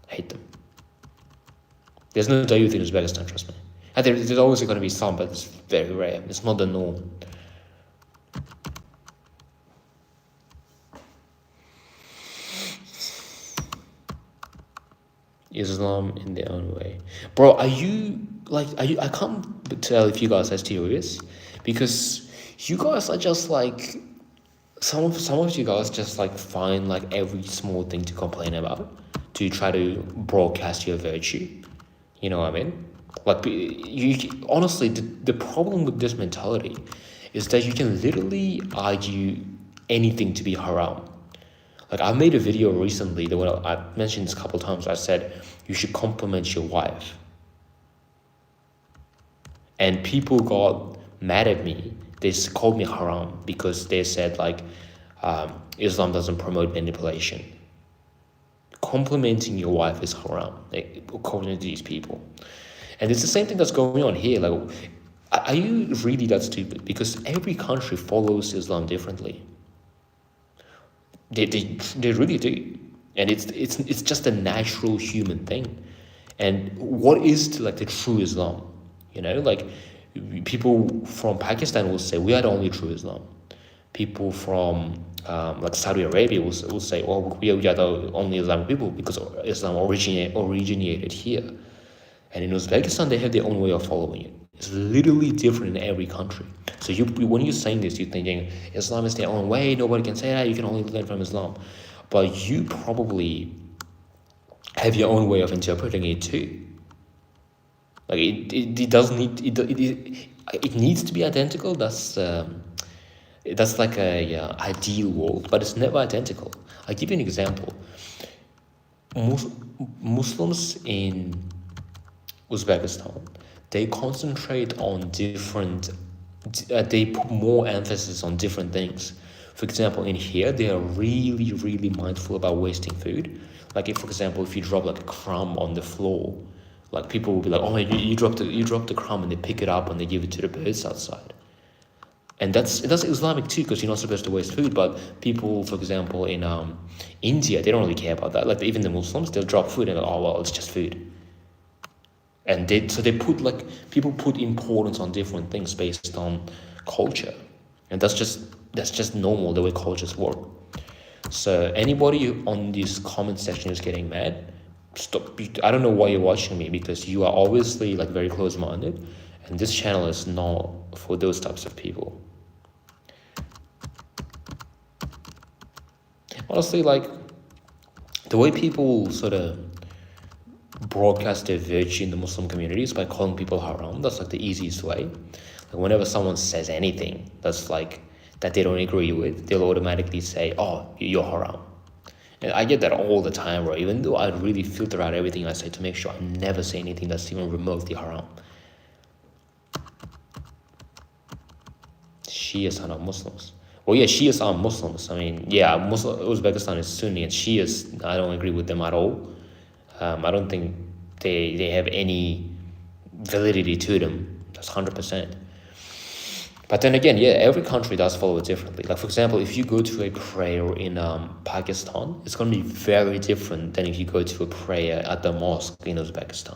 Hate them. There's no Dayuth in Uzbekistan, trust me. And there's always going to be some, but it's very rare. It's not the norm. Islam in their own way. Bro, are you, I can't tell if you guys are serious, because you guys are just like, some of you guys just like find like every small thing to complain about to try to broadcast your virtue. You know what I mean? Like, you honestly, the problem with this mentality is that you can literally argue anything to be haram. Like I made a video recently that when I mentioned this a couple of times, I said you should compliment your wife. And people got mad at me. They called me haram because they said like Islam doesn't promote manipulation. Complimenting your wife is haram, like, according to these people. And it's the same thing that's going on here. Like, are you really that stupid? Because every country follows Islam differently. They really do, and it's just a natural human thing. And what is like the true Islam? You know, like people from Pakistan will say we are the only true Islam. People from like Saudi Arabia will say, oh, we are the only Islamic people because Islam originated here. And in Uzbekistan, they have their own way of following it. It's literally different in every country. So when you're saying this, you're thinking Islam is their own way. Nobody can say that. You can only learn from Islam. But you probably have your own way of interpreting it too. Like it doesn't need it needs to be identical. That's like a ideal world, but it's never identical. I'll give you an example. Muslims in Uzbekistan, they concentrate on different, they put more emphasis on different things. For example, in here, they are really, really mindful about wasting food. Like if, for example, if you drop like a crumb on the floor, like people will be like, oh man, you dropped the crumb, and they pick it up and they give it to the birds outside. And that's Islamic too, because you're not supposed to waste food. But people, for example, in India, they don't really care about that. Like even the Muslims, they'll drop food and they're like, oh well, it's just food. And they put like, people put importance on different things based on culture, and that's just normal, the way cultures work. So anybody on this comment section is getting mad, stop. I don't know why you're watching me, because you are obviously like very close-minded, and this channel is not for those types of people. Honestly, like the way people sort of broadcast their virtue in the Muslim communities by calling people haram, that's like the easiest way. Like whenever someone says anything that's like that they don't agree with, they'll automatically say, oh, you're haram. And I get that all the time, bro. Even though I really filter out everything I say to make sure I never say anything that's even remotely haram. Shias are not Muslims. Well, yeah, Shias are Muslims. I mean, yeah, Uzbekistan is Sunni, and Shias, I don't agree with them at all. I don't think they have any validity to them. That's 100%. But then again, yeah, every country does follow it differently. Like, for example, if you go to a prayer in Pakistan, it's going to be very different than if you go to a prayer at the mosque in Uzbekistan.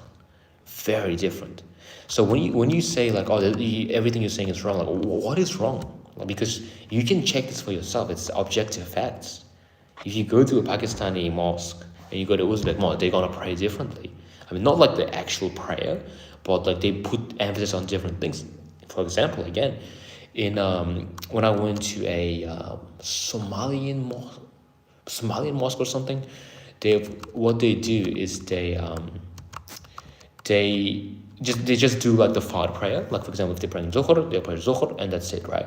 Very different. So when you say, like, oh, everything you're saying is wrong, like, what is wrong? Well, because you can check this for yourself. It's objective facts. If you go to a Pakistani mosque and you go to Uzbek mosque, they're going to pray differently. I mean, not like the actual prayer, but like they put emphasis on different things. For example, again, in when I went to a Somalian mosque or something, what they do is they just do like the Fard prayer. Like for example, if they're praying Zuhr, they pray Zuhr, and that's it, right?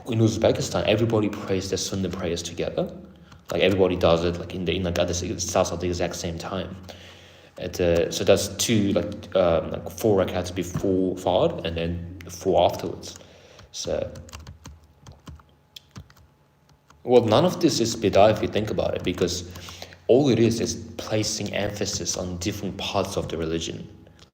In Uzbekistan, everybody prays their Sunnah prayers together. Like everybody does it like in like other styles at the exact same time. So that's two like 4 rakats before Fard and then 4 afterwards. So, well, none of this is bid'ah if you think about it, because all it is placing emphasis on different parts of the religion.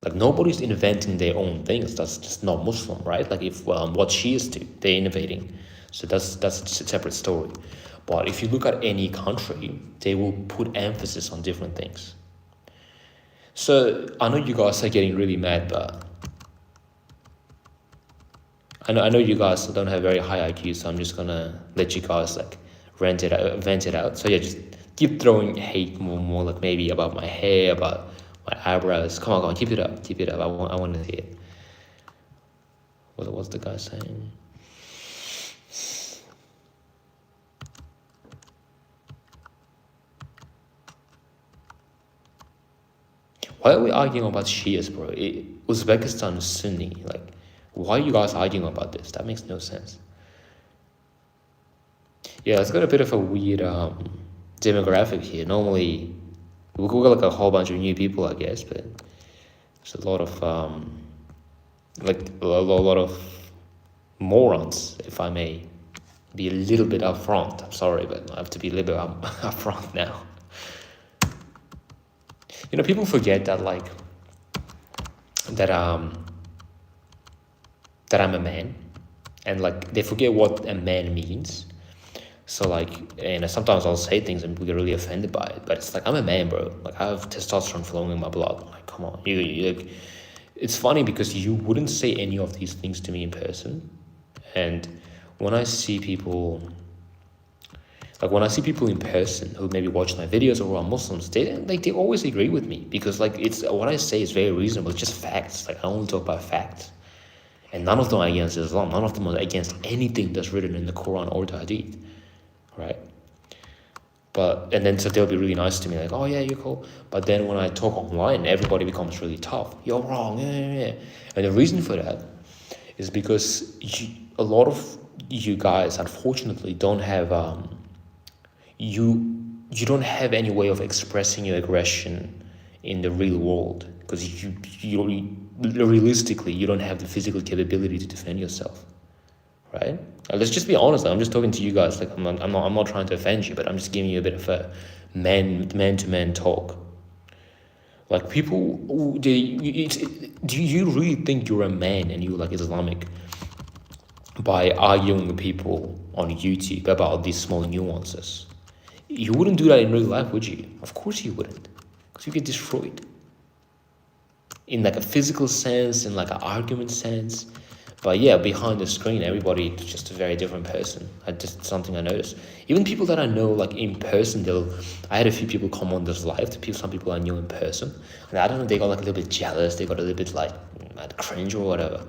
Like nobody's inventing their own things. That's just not Muslim, right? Like if what Shias do, they're innovating. So that's a separate story. But if you look at any country, they will put emphasis on different things. So I know you guys are getting really mad, but I know you guys don't have very high IQ, so I'm just gonna let you guys like vent it out. So yeah, just keep throwing hate more like maybe about my hair, about my eyebrows. Come on, keep it up. I want to see it. What's the guy saying? Why are we arguing about Shias, bro? Uzbekistan is Sunni. Like, why are you guys arguing about this? That makes no sense. Yeah, it's got a bit of a weird demographic here. Normally, we got like a whole bunch of new people, I guess, but there's a lot of like a lot of morons, if I may be a little bit upfront. I'm sorry, but I have to be a little bit upfront now. You know, people forget that that that I'm a man, and like they forget what a man means. So like, and sometimes I'll say things and we get really offended by it, but it's like, I'm a man, bro. Like, I have testosterone flowing in my blood. Like, come on, you like, it's funny because you wouldn't say any of these things to me in person, and when I see people, like when I see people in person who maybe watch my videos or who are Muslims, they always agree with me because like it's what I say is very reasonable. It's just facts. Like I only talk about facts, and none of them are against Islam. None of them are against anything that's written in the Quran or the Hadith, right? But and then so they'll be really nice to me, like, oh yeah, you're cool. But then when I talk online, everybody becomes really tough. You're wrong, yeah. And the reason for that is because a lot of you guys, unfortunately, don't have you don't have any way of expressing your aggression in the real world because you realistically you don't have the physical capability to defend yourself, right? Let's just be honest. I'm just talking to you guys. Like I'm not trying to offend you, but I'm just giving you a bit of a man to man talk. Like people, do you really think you're a man and you're like Islamic by arguing with people on YouTube about these small nuances? You wouldn't do that in real life, would you? Of course you wouldn't, because you get destroyed. In like a physical sense, in like an argument sense. But yeah, behind the screen, everybody is just a very different person. Just something I noticed. Even people that I know like in person, I had a few people come on this live, some people I knew in person. And I don't know, they got like a little bit jealous, they got a little bit like cringe or whatever.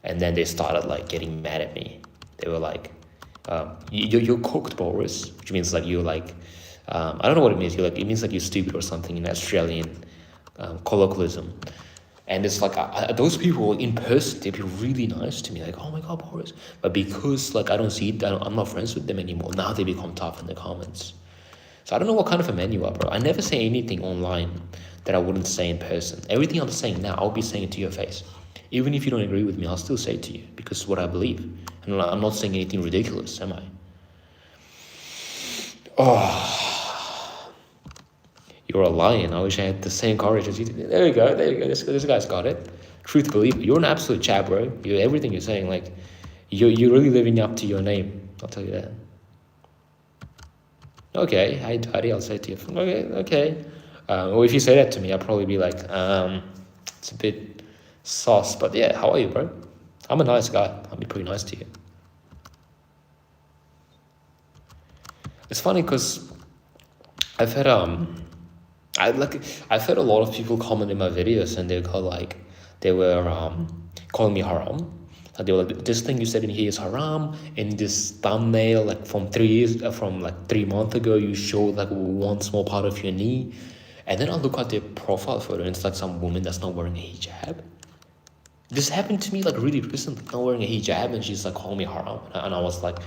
And then they started like getting mad at me. They were like, you're cooked, Boris, which means like you're like, I don't know what it means. It means like you're stupid or something in Australian colloquialism. And it's like those people in person, they'd be really nice to me, like, oh my god, Boris. But because like I'm not friends with them anymore. Now they become tough in the comments. So I don't know what kind of a man you are, bro. I never say anything online that I wouldn't say in person. Everything I'm saying now, I'll be saying it to your face. Even if you don't agree with me, I'll still say it to you because it's what I believe. And I'm not saying anything ridiculous, am I? Oh, you're a lion. I wish I had the same courage as you did. There you go. This guy's got it. Truth believer. You're an absolute chap, bro. Everything you're saying, like, you're really living up to your name. I'll tell you that. Okay, hi daddy, I'll say it to you. Okay. Or if you say that to me, I'll probably be like, it's a bit sauce, but yeah, how are you, bro? I'm a nice guy. I'll be pretty nice to you. It's funny because I've had I've had a lot of people comment in my videos and they were calling me haram. Like they were like, this thing you said in here is haram. In this thumbnail, like from 3 months ago, you showed like one small part of your knee. And then I look at their profile photo and it's like some woman that's not wearing a hijab. This happened to me like really recently, not wearing a hijab, and she's like calling me haram. And I was like,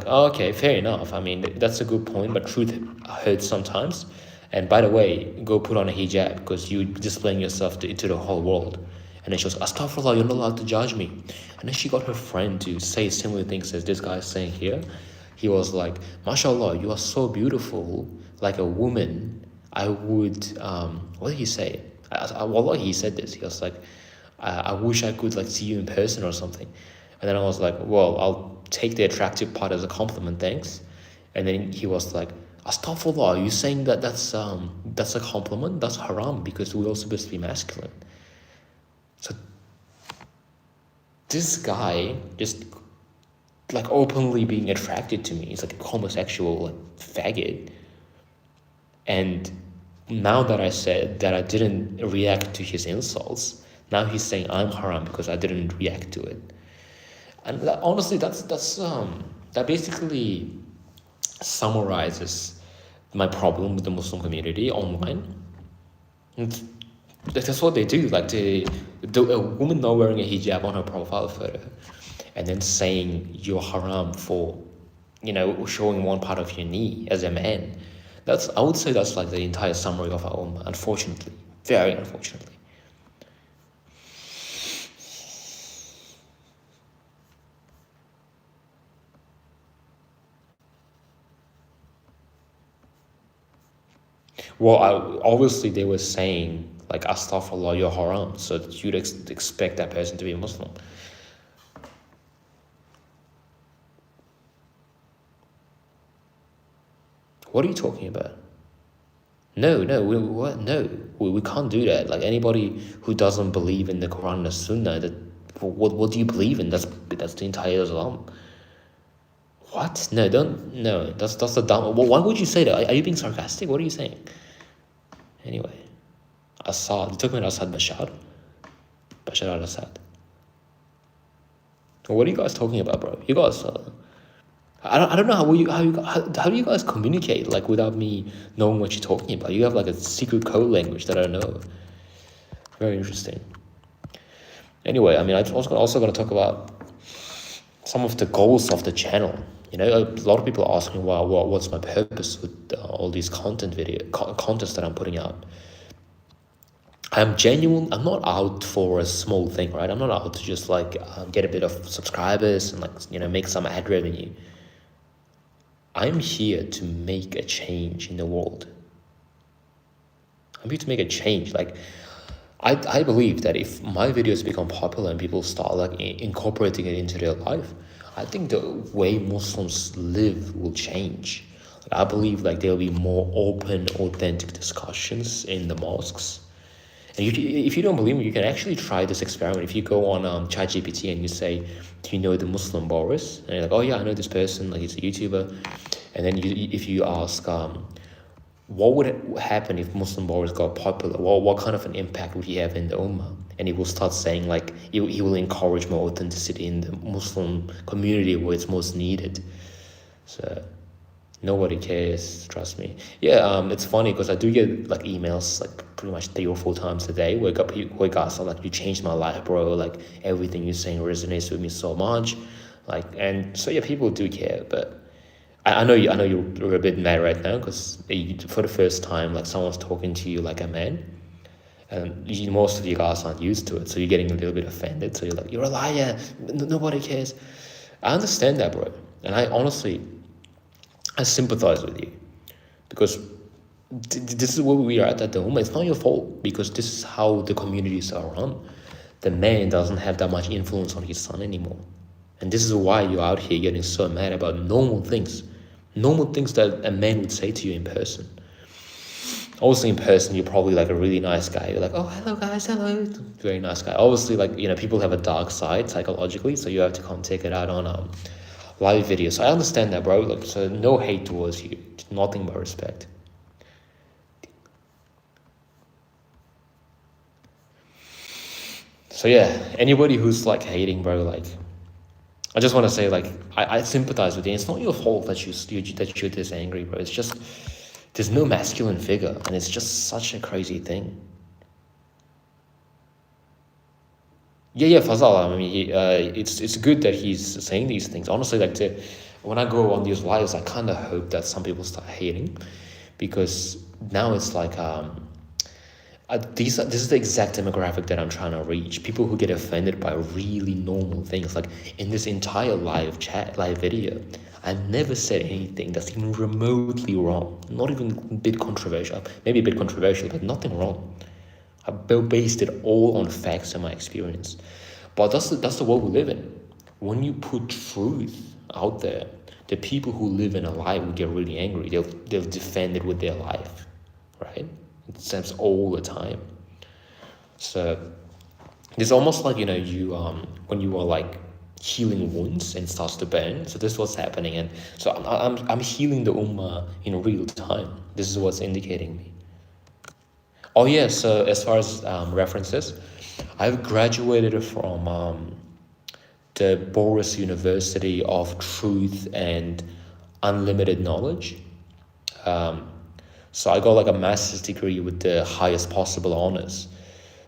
oh, okay, fair enough. I mean, that's a good point, but truth hurts sometimes. And by the way, go put on a hijab because you're displaying yourself to the whole world. And then she was, astaghfirullah, you're not allowed to judge me. And then she got her friend to say similar things as this guy is saying here. He was like, mashallah, you are so beautiful, like a woman. I would, what did he say? Wallah, he said this. He was like, I wish I could like see you in person or something. And then I was like, well, I'll take the attractive part as a compliment, thanks. And then he was like, astaghfirullah, are you saying that's a compliment? That's haram because we're all supposed to be masculine. So this guy just like openly being attracted to me. He's like a homosexual, like faggot. And now that I said that I didn't react to his insults, now he's saying I'm haram because I didn't react to it. And honestly, that basically summarizes my problem with the Muslim community online. And that's what they do. Like a woman not wearing a hijab on her profile photo, and then saying you're haram for showing one part of your knee as a man. I would say that's like the entire summary of our ummah, unfortunately. Very unfortunately. Well, obviously they were saying like astaghfirullah, you're haram, so you'd expect that person to be a Muslim. What are you talking about? No, we can't do that. Like anybody who doesn't believe in the Quran and the Sunnah, what do you believe in? That's the entire Islam. What? No, don't. No, that's the dumb. Well, why would you say that? Are you being sarcastic? What are you saying? Anyway, Assad. You talking about Assad Bashar al-Assad. What are you guys talking about, bro? You guys. I don't know how do you guys communicate like without me knowing what you're talking about? You have like a secret code language that I don't know. Very interesting. Anyway, I mean, I was also going to talk about some of the goals of the channel. A lot of people ask me, well, what's my purpose with all these content contests that I'm putting out? I'm genuine. I'm not out for a small thing, right? I'm not out to just like get a bit of subscribers and like make some ad revenue. I'm here to make a change in the world. I'm here to make a change. Like, I believe that if my videos become popular and people start like incorporating it into their life, I think the way Muslims live will change. Like, I believe like there'll be more open, authentic discussions in the mosques. And if you don't believe me, you can actually try this experiment. If you go on ChatGPT and you say, do you know the Muslim Boris? And you're like, oh yeah, I know this person, like he's a YouTuber. And then if you ask, what would happen if Muslim Boris got popular? What kind of an impact would he have in the Ummah? And he will start saying like, he will encourage more authenticity in the Muslim community where it's most needed. So nobody cares, trust me. Yeah, it's funny because I do get like emails like pretty much 3 or 4 times a day where guys are like, you changed my life, bro. Like everything you're saying resonates with me so much. Like, and so yeah, people do care, but I know you're a bit mad right now because for the first time, like someone's talking to you like a man, and most of you guys aren't used to it, so you're getting a little bit offended. So you're like, you're a liar. Nobody cares. I understand that, bro, and I sympathize with you because this is where we are at the moment. It's not your fault because this is how the communities are run. The man doesn't have that much influence on his son anymore, and this is why you're out here getting so mad about normal things that a man would say to you in person. Obviously in person you're probably like a really nice guy. You're like, oh, hello guys, hello, very nice guy. Obviously, like, people have a dark side psychologically, so you have to come take it out on live videos. So I understand that, bro. Like, so no hate towards you, nothing but respect. So yeah, anybody who's like hating, bro, like, I just want to say, like, I sympathize with you. It's not your fault that you're this angry, bro. It's just there's no masculine figure, and it's just such a crazy thing. Yeah, Fazal. I mean, it's good that he's saying these things. Honestly, like, when I go on these lives, I kind of hope that some people start hating, because now it's like this is the exact demographic that I'm trying to reach. People who get offended by really normal things. Like in this entire live video, I never said anything that's even remotely wrong. Not even a bit controversial. Maybe a bit controversial, but nothing wrong. I based it all on facts and my experience. But that's the world we live in. When you put truth out there, the people who live in a lie will get really angry. They'll defend it with their life, right? It happens all the time. So it's almost like, when you are like healing wounds and starts to burn. So this is what's happening, and so I'm healing the ummah in real time. This is what's indicating me. Oh yeah, so as far as references, I've graduated from the Boris University of Truth and Unlimited Knowledge. So I got like a master's degree with the highest possible honors.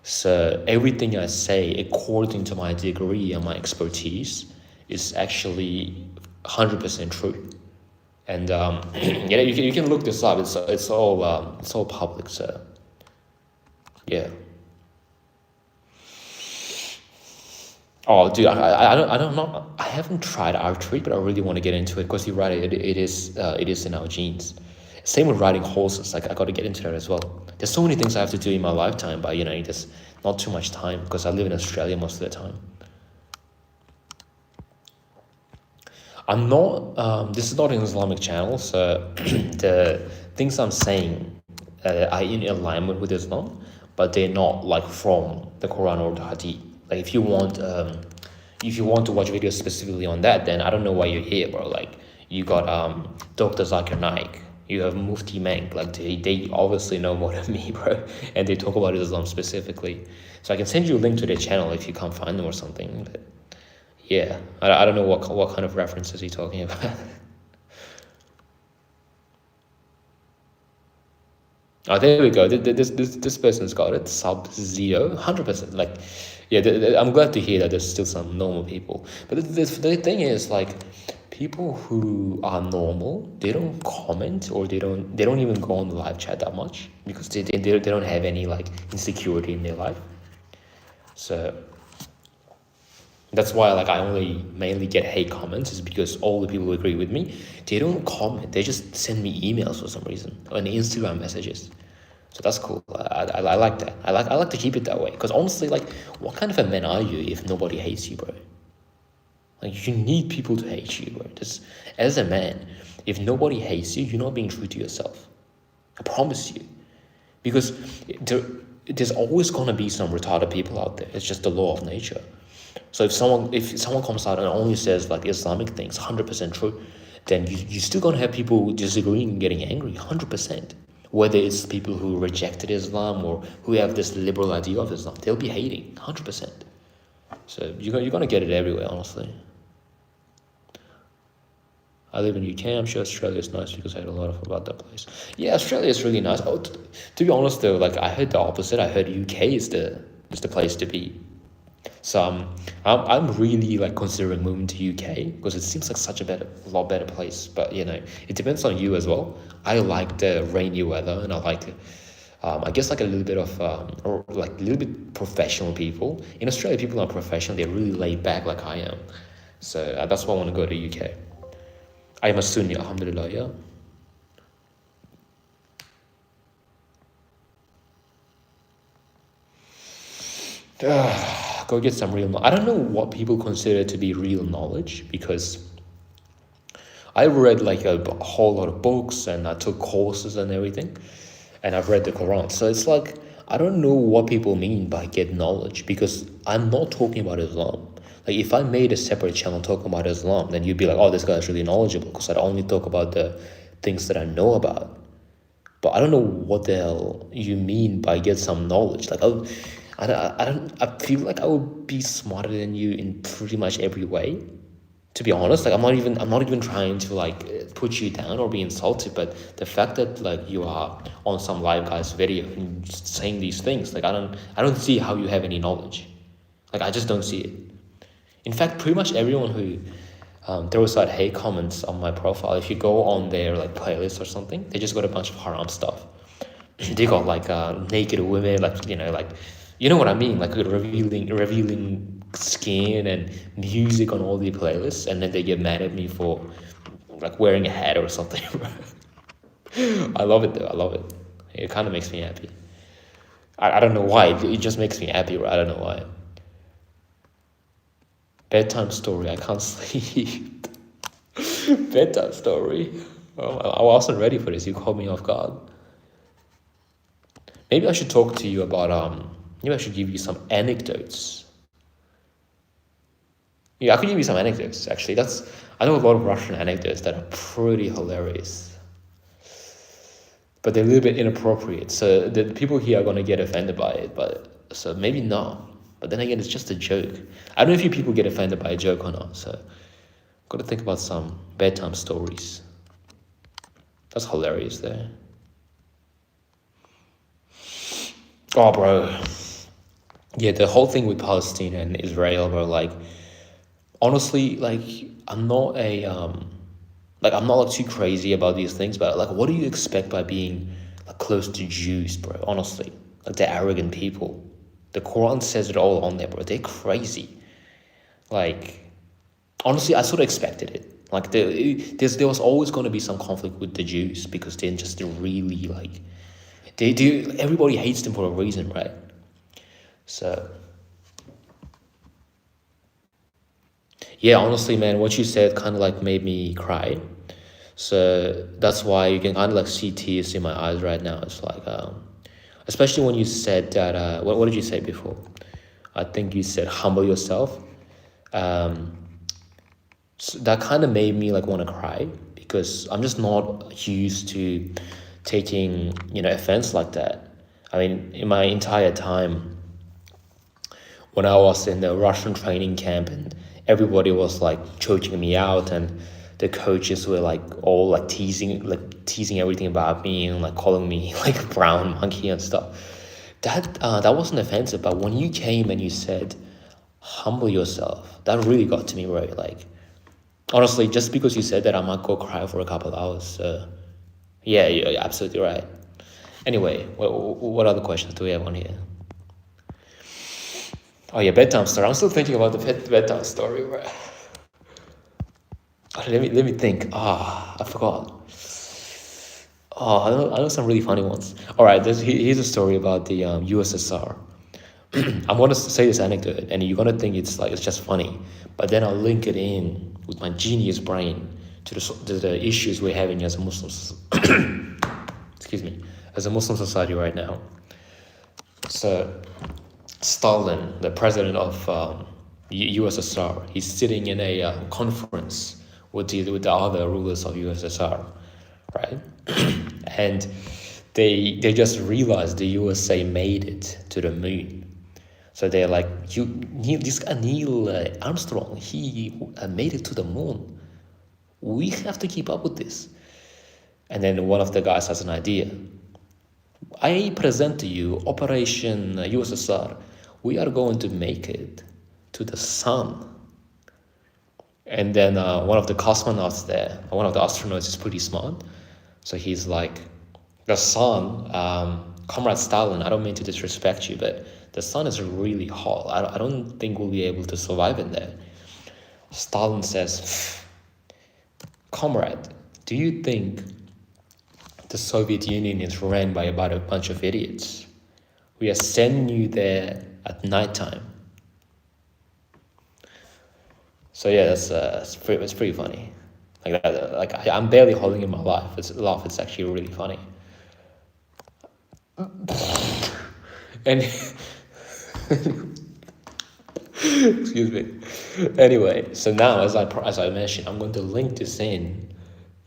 So everything I say, according to my degree and my expertise, is actually 100% true. And you can look this up. It's all public. So yeah. Oh, dude, I don't know. I haven't tried archery, but I really want to get into it because you're right. It is in our genes. Same with riding horses. Like I got to get into that as well. There's so many things I have to do in my lifetime, but just not too much time because I live in Australia most of the time. I'm not. This is not an Islamic channel, so the things I'm saying are in alignment with Islam, but they're not like from the Quran or the Hadith. Like if you want to watch videos specifically on that, then I don't know why you're here, bro. Like you got Dr. Zakir Naik, you have Mufti Menk. Like they obviously know more than me, bro, and they talk about Islam specifically. So I can send you a link to their channel if you can't find them or something. But yeah, I don't know what kind of references you're talking about. Oh, there we go. This person's got it. Sub-Zero, 100%. Like, yeah, I'm glad to hear that there's still some normal people. But the thing is, like, people who are normal, they don't comment or they don't even go on the live chat that much because they don't have any like insecurity in their life. So that's why like I only mainly get hate comments is because all the people who agree with me, they don't comment. They just send me emails for some reason and Instagram messages. So that's cool. I like that. I like to keep it that way because honestly, like, what kind of a man are you if nobody hates you, bro? Like you need people to hate you, bro. Just as a man, if nobody hates you, you're not being true to yourself. I promise you, because there's always gonna be some retarded people out there. It's just the law of nature. So if someone comes out and only says like Islamic things, 100% true, then you still gonna have people disagreeing and getting angry, 100%. Whether it's people who rejected Islam or who have this liberal idea of Islam, they'll be hating, 100%. So you're gonna get it everywhere, honestly. I live in UK. I'm sure Australia is nice because I heard a lot about that place. Yeah, Australia is really nice. Oh, to be honest though, like I heard the opposite. I heard UK is the place to be. So I'm really like considering moving to UK because it seems like such a lot better place. But it depends on you as well. I like the rainy weather and I like, I guess like a little bit of or like a little bit professional people. In Australia, people aren't professional. They're really laid back like I am. So that's why I want to go to UK. I am a Sunni, alhamdulillah, yeah. Go get some real knowledge. I don't know what people consider to be real knowledge because I read like a whole lot of books and I took courses and everything and I've read the Quran. So it's like, I don't know what people mean by get knowledge because I'm not talking about Islam. Like if I made a separate channel talking about Islam, then you'd be like, oh, this guy's really knowledgeable because I'd only talk about the things that I know about. But I don't know what the hell you mean by get some knowledge. Like I feel like I would be smarter than you in pretty much every way. To be honest, like I'm not even trying to like put you down or be insulted, but the fact that like you are on some live guy's video and just saying these things, like I don't see how you have any knowledge. Like I just don't see it. In fact, pretty much everyone who throws out hate comments on my profile, if you go on their like playlist or something, they just got a bunch of haram stuff. They got like naked women, like you know what I mean, like revealing skin and music on all the playlists, and then they get mad at me for like wearing a hat or something. I love it though. I love it. It kind of makes me happy. I don't know why. It just makes me happy. I don't know why. Bedtime story. I can't sleep. Bedtime story. Oh, I wasn't ready for this. You caught me off guard. Maybe I should talk to you about maybe I should give you some anecdotes. Yeah, I could give you some anecdotes actually. I know a lot of Russian anecdotes that are pretty hilarious. But they're a little bit inappropriate. So the people here are gonna get offended by it, but so maybe not. But then again, it's just a joke. I don't know if you people get offended by a joke or not, so I've got to think about some bedtime stories. That's hilarious there. Oh, bro. Yeah, the whole thing with Palestine and Israel, bro, like, honestly, like, I'm not a, Like, I'm not like too crazy about these things, but like, what do you expect by being like close to Jews, bro? Honestly, like, they're arrogant people. The Quran says it all on there, bro. They're crazy. Like, honestly, I sort of expected it. Like, there was always going to be some conflict with the Jews because they're just really like, they do. Everybody hates them for a reason, right? So, yeah, honestly, man, what you said kind of like made me cry. So that's why you can kind of like see tears in my eyes right now. It's like, especially when you said that. What did you say before? I think you said humble yourself. So that kind of made me like want to cry because I'm just not used to taking offense like that. I mean, in my entire time when I was in the Russian training camp and everybody was like choking me out and the coaches were like all like teasing everything about me and like calling me like a brown monkey and stuff. That wasn't offensive, but when you came and you said humble yourself, that really got to me, right? Like, honestly, just because you said that, I might go cry for a couple of hours. So yeah, you're absolutely right. Anyway, what other questions do we have on here? Oh yeah, bedtime story. I'm still thinking about the bedtime story. Right? Let me think. I forgot. I know some really funny ones. All right, here's a story about the USSR. I'm gonna say this anecdote, and you're gonna think it's just funny, but then I'll link it in with my genius brain to the issues we're having as a Muslim. Excuse me, as a Muslim society right now. So, Stalin, the president of USSR, he's sitting in a conference with the other rulers of USSR, right? And they just realized the USA made it to the moon. So they're like, this guy Neil Armstrong, he made it to the moon. We have to keep up with this. And then one of the guys has an idea. I present to you Operation USSR. We are going to make it to the sun. And then one of the cosmonauts there, one of the astronauts is pretty smart. So he's like, the sun, Comrade Stalin, I don't mean to disrespect you, but the sun is really hot. I don't think we'll be able to survive in there. Stalin says, Comrade, do you think the Soviet Union is ran by about a bunch of idiots? We are sending you there at nighttime. So yeah, it's pretty funny. Like that, I'm barely holding in my laugh. It's actually really funny. And excuse me. Anyway, so now as I mentioned, I'm going to link this in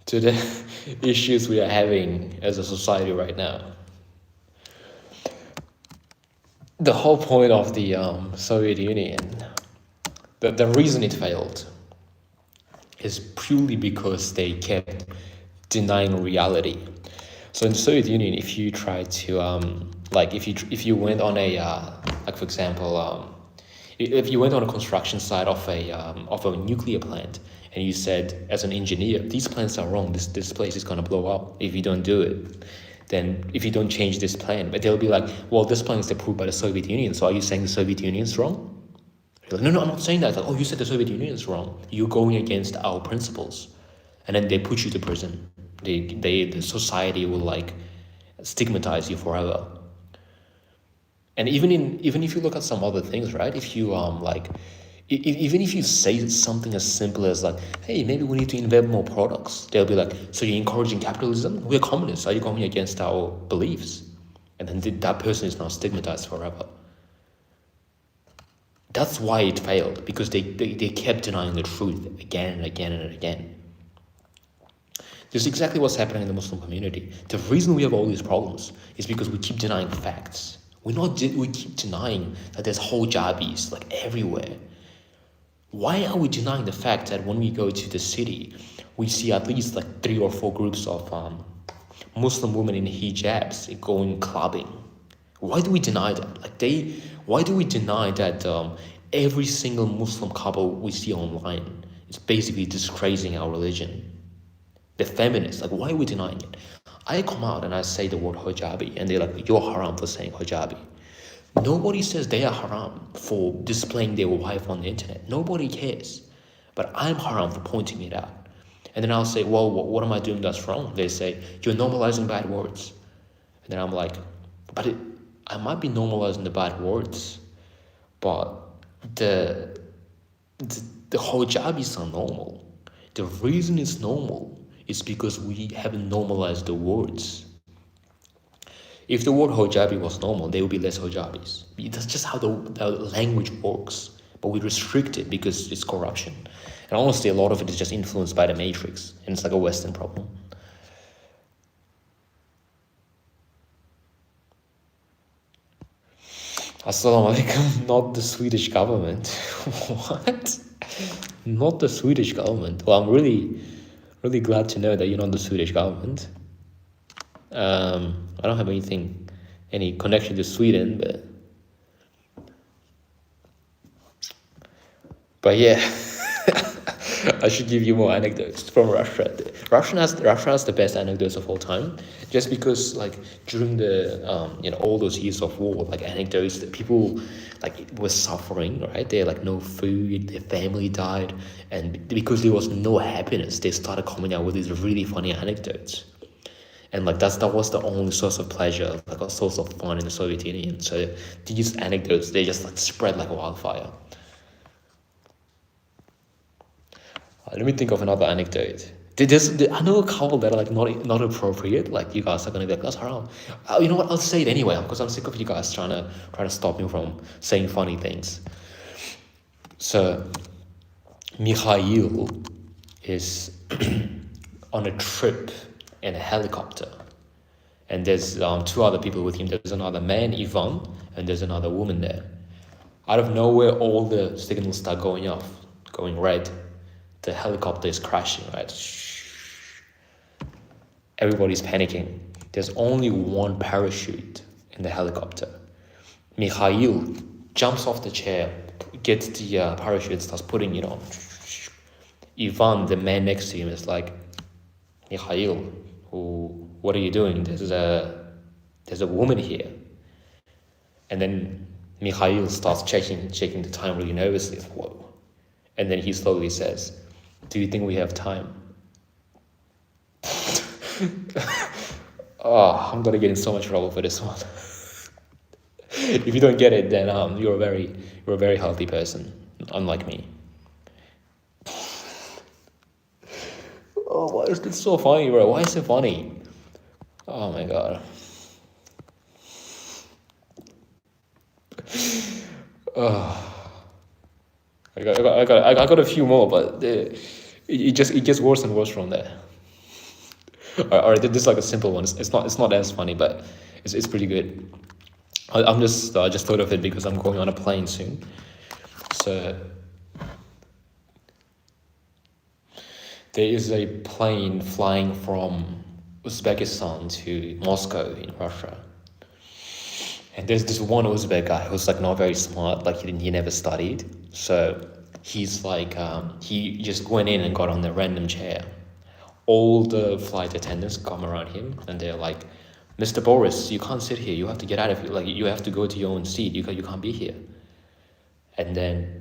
to the issues we are having as a society right now. The whole point of the Soviet Union, the reason it failed is purely because they kept denying reality. So in the Soviet Union, if you try to if you went on a for example, if you went on a construction site of a nuclear plant and you said as an engineer, these plants are wrong, this place is gonna blow up if you don't do it, then if you don't change this plan, but they'll be like, well, this plan is approved by the Soviet Union, so are you saying the Soviet Union is wrong? You're like, no, I'm not saying that. Like, oh, you said the Soviet Union is wrong. You're going against our principles, and then they put you to prison. The society will like stigmatize you forever. And even if you look at some other things, right? If you even if you say something as simple as like, hey, maybe we need to invent more products, they'll be like, so you're encouraging capitalism? We're communists. Are you going against our beliefs? And then that person is now stigmatized forever. That's why it failed, because they kept denying the truth again and again and again. This is exactly what's happening in the Muslim community. The reason we have all these problems is because we keep denying facts. We keep denying that there's hijabis like everywhere. Why are we denying the fact that when we go to the city, we see at least like 3 or 4 groups of Muslim women in hijabs going clubbing? Why do we deny that? Why do we deny that every single Muslim couple we see online is basically disgracing our religion? The feminists, like, why are we denying it? I come out and I say the word hijabi, and they're like, you're haram for saying hijabi. Nobody says they are haram for displaying their wife on the internet. Nobody cares. But I'm haram for pointing it out. And then I'll say, well, what am I doing that's wrong? They say, you're normalizing bad words. And then I'm like, but I might be normalizing the bad words, but the hijabis are normal. The reason it's normal is because we haven't normalized the words. If the word hijabi was normal, there would be less hijabis. That's just how the language works. But we restrict it because it's corruption. And honestly, a lot of it is just influenced by the Matrix. And it's like a Western problem. Assalamu alaikum, not the Swedish government. What? Not the Swedish government. Well, I'm really, really glad to know that you're not the Swedish government. I don't have any connection to Sweden, but yeah, I should give you more anecdotes from Russia. Russia has the best anecdotes of all time, just because like during the all those years of war, like anecdotes that people like were suffering, right? They had like no food, their family died, and because there was no happiness, they started coming out with these really funny anecdotes. And like that was the only source of pleasure, like a source of fun in the Soviet Union. So these anecdotes, they just like spread like a wildfire. Let me think of another anecdote. I know a couple that are like not appropriate. Like you guys are gonna be like, that's haram. You know what? I'll say it anyway because I'm sick of you guys trying to stop me from saying funny things. So Mikhail is on a trip in a helicopter, and there's two other people with him. There's another man, Ivan, and there's another woman there. Out of nowhere, all the signals start going off, going red. The helicopter is crashing, right? Everybody's panicking. There's only one parachute in the helicopter. Mikhail jumps off the chair, gets the parachute, starts putting it on. Ivan, the man next to him, is like, Mikhail, what are you doing? There's a woman here. And then Mikhail starts checking the time really nervously. Whoa. And then he slowly says, do you think we have time? Oh, I'm gonna get in so much trouble for this one. If you don't get it, then you're a very healthy person, unlike me. Oh, why is this so funny, bro? Why is it funny? Oh my god. I got a few more, but it gets worse and worse from there. All right, this is like a simple one. It's not as funny, but it's pretty good. I'm just thought of it because I'm going on a plane soon. So there is a plane flying from Uzbekistan to Moscow in Russia. And there's this one Uzbek guy who's like not very smart, like he never studied. So he's like, he just went in and got on the random chair. All the flight attendants come around him and they're like, Mr. Boris, you can't sit here. You have to get out of here. Like you have to go to your own seat. You can't be here. And then,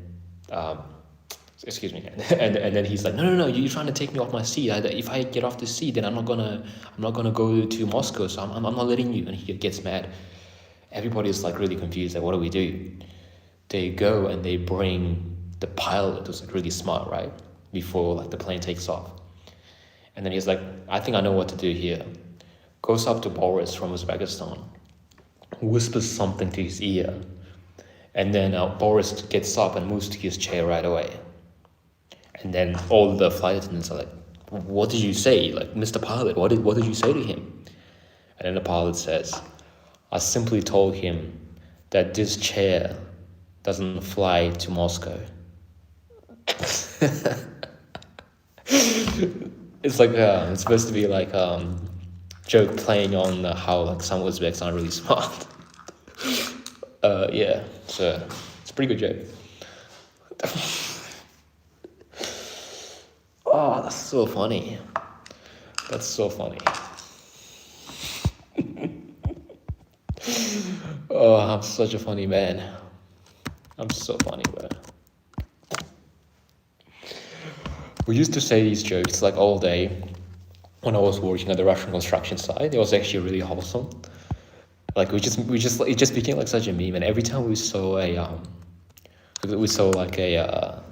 excuse me. And then he's like, no, you're trying to take me off my seat. If I get off the seat, then I'm not gonna go to Moscow. So I'm not letting you. And he gets mad. Everybody's like really confused. Like, what do we do? They go and they bring the pilot, who's like really smart, right? Before like the plane takes off. And then he's like, I think I know what to do here. Goes up to Boris from Uzbekistan, whispers something to his ear, and then Boris gets up and moves to his chair right away. And then all the flight attendants are like, what did you say? Like, Mr. Pilot, what did you say to him? And then the pilot says, I simply told him that this chair doesn't fly to Moscow. It's like, it's supposed to be like joke playing on how like some Uzbeks aren't really smart. Yeah, so it's a pretty good joke. Oh, that's so funny. That's so funny. Oh, I'm such a funny man. I'm so funny, bro. We used to say these jokes like all day when I was working at the Russian construction site. It was actually really wholesome. Like it just became like such a meme. And every time we saw like a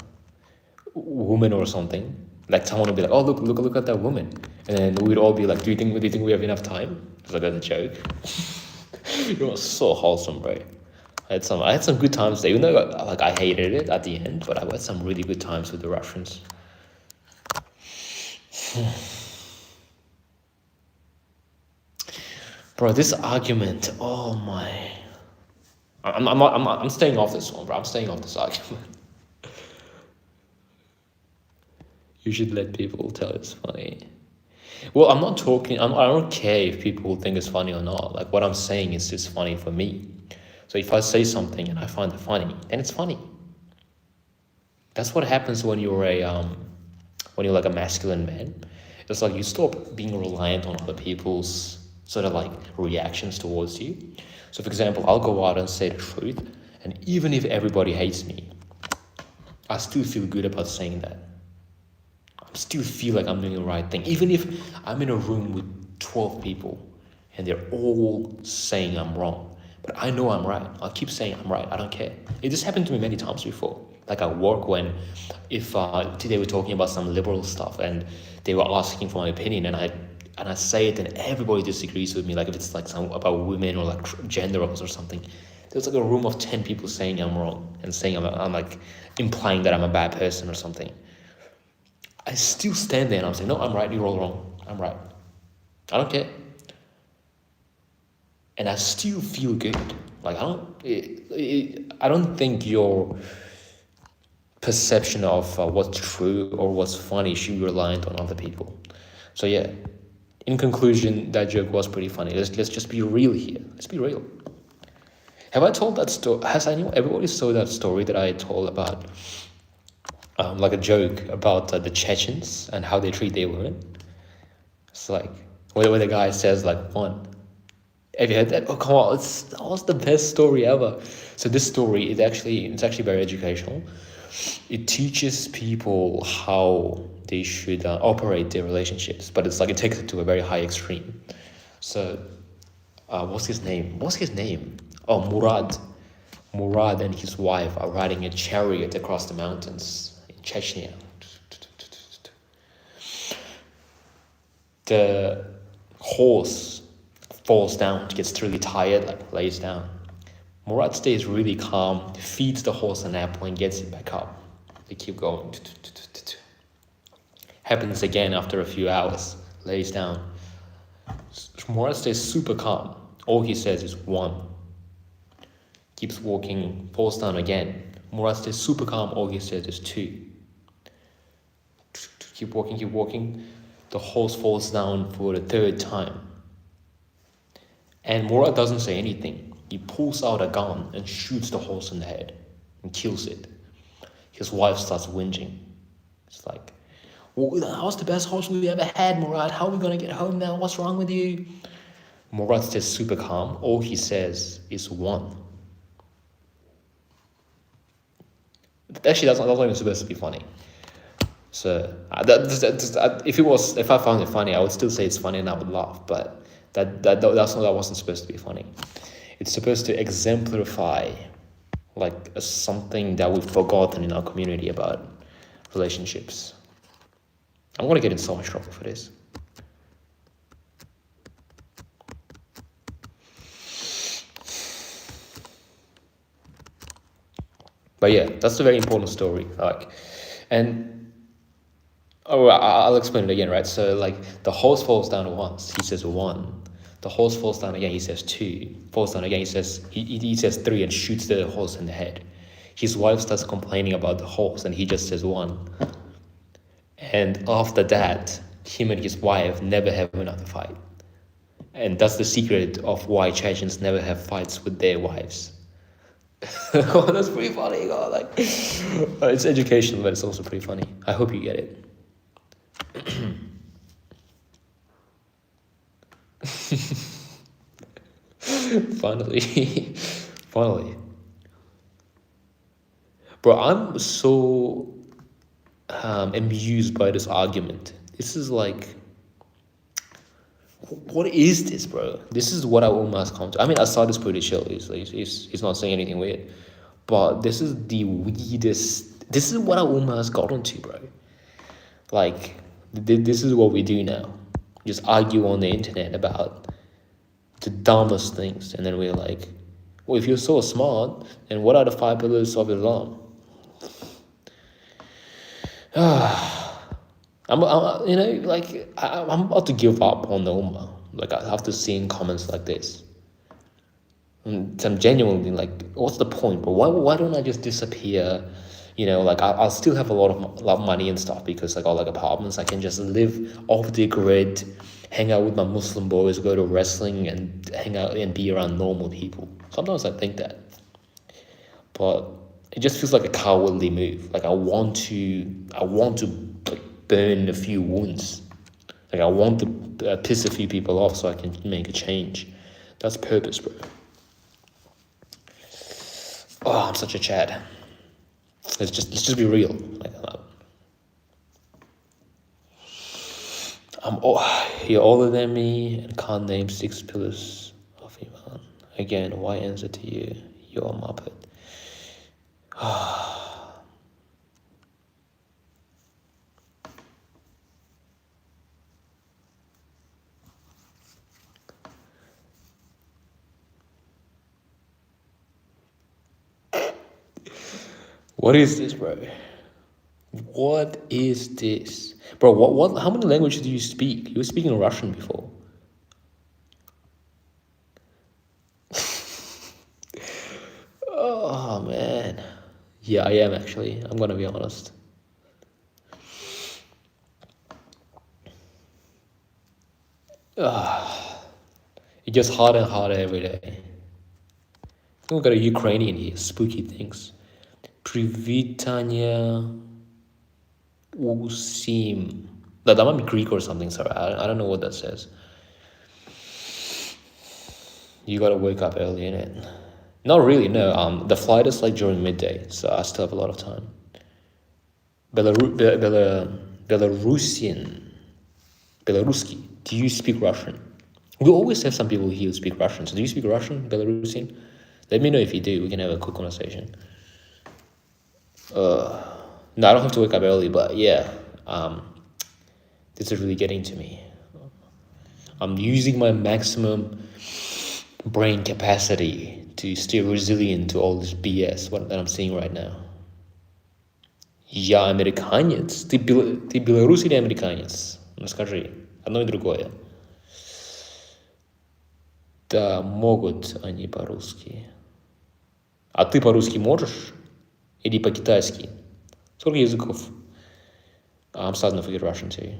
woman or something, like someone would be like, "Oh, look at that woman," and then we'd all be like, do you think we have enough time?" It's like a joke. It was so wholesome, bro. I had some good times there, even though like I hated it at the end, but I had some really good times with the Russians. Bro, this argument, oh my. I'm staying off this one, bro. I'm staying off this argument. You should let people tell it's funny. Well, I'm not talking, I don't care if people think it's funny or not. Like, what I'm saying is just funny for me. So if I say something and I find it funny, then it's funny. That's what happens when you're like a masculine man. It's like you stop being reliant on other people's sort of like reactions towards you. So for example, I'll go out and say the truth, and even if everybody hates me, I still feel good about saying that. I still feel like I'm doing the right thing. Even if I'm in a room with 12 people and they're all saying I'm wrong, but I know I'm right. I'll keep saying I'm right. I don't care. It just happened to me many times before. Like at work if today we're talking about some liberal stuff and they were asking for my opinion and I say it and everybody disagrees with me, like if it's like some about women or like gender roles or something. There's like a room of 10 people saying I'm wrong and saying I'm like implying that I'm a bad person or something. I still stand there and I'm saying, no, I'm right, you're all wrong. I'm right. I don't care. And I still feel good. Like I don't think your perception of what's true or what's funny should be reliant on other people. So yeah, in conclusion, that joke was pretty funny. Let's just be real here. Let's be real. Have I told that story? Everybody saw that story that I told about, like a joke about the Chechens and how they treat their women? It's like where the guy says like one. Have you heard that? Oh come on, that was the best story ever. So this story it's actually very educational. It teaches people how they should operate their relationships, but it's like it takes it to a very high extreme. So, what's his name? Oh, Murad and his wife are riding a chariot across the mountains in Chechnya. The horse falls down, gets really tired, like lays down. Murad stays really calm, feeds the horse an apple and gets it back up. They keep going. Happens again after a few hours, lays down. Murad stays super calm. All he says is one. Keeps walking, falls down again. Murad stays super calm. All he says is two. Keep walking. The horse falls down for the third time. And Murad doesn't say anything. He pulls out a gun and shoots the horse in the head and kills it. His wife starts whinging. It's like, well, that was the best horse we ever had, Murad. How are we going to get home now? What's wrong with you? Murad stays super calm. All he says is one. Actually, that's not even supposed to be funny. So, if I found it funny, I would still say it's funny and I would laugh. But that wasn't supposed to be funny. It's supposed to exemplify like something that we've forgotten in our community about relationships. I'm going to get in so much trouble for this. But yeah, that's a very important story. I'll explain it again, right? So like the horse falls down once, he says one. The horse falls down again, he says two. Falls down again, he says three and shoots the horse in the head. His wife starts complaining about the horse and he just says one. And after that, him and his wife never have another fight. And that's the secret of why Chechens never have fights with their wives. Oh, that's pretty funny. Oh, it's educational, but it's also pretty funny. I hope you get it. Finally. Finally. Bro, I'm so amused by this argument. This is like, what is this, bro? This is what I almost come to. I mean, Assad is pretty chill. He's not saying anything weird. But this is the weirdest. This is what I almost got onto, bro. Like, this is what we do now. Just argue on the internet about the dumbest things. And then we're like, well, if you're so smart, then what are the 5 pillars of Islam? I'm about to give up on the Ummah. Like, after seeing comments like this. And I'm genuinely like, what's the point? But why don't I just disappear? Like, I'll still have a lot of money and stuff because, like, all like apartments, I can just live off the grid, hang out with my Muslim boys, go to wrestling, and hang out and be around normal people. Sometimes I think that, but it just feels like a cowardly move. Like, I want to like burn a few wounds. Like, I want to piss a few people off so I can make a change. That's purpose, bro. Oh, I'm such a Chad. Let's just be real. Like, you're older than me and can't name 6 pillars of Iman. Again, why answer to you? You're a muppet. What is this, bro? What is this? Bro, what how many languages do you speak? You were speaking Russian before. Oh, man. Yeah, I am actually. I'm gonna be honest. It gets harder and harder every day. We got a Ukrainian here, spooky things. Privitania Usim. That might be Greek or something, sorry. I don't know what that says. You gotta wake up early, innit? Not really, no. The flight is like during midday, so I still have a lot of time. Belaruski. Do you speak Russian? We always have some people here who speak Russian. So do you speak Russian, Belarusian? Let me know if you do. We can have a quick conversation. No, I don't have to wake up early, but yeah. This is really getting to me. I'm using my maximum brain capacity to stay resilient to all this BS that I'm seeing right now. Я американец. Ты белорус или американец? Ну скажи. Одно и другое. Да, могут они по-русски. А ты по-русски можешь? Или по-китайски? Сколько языков? I'm starting to forget Russian too.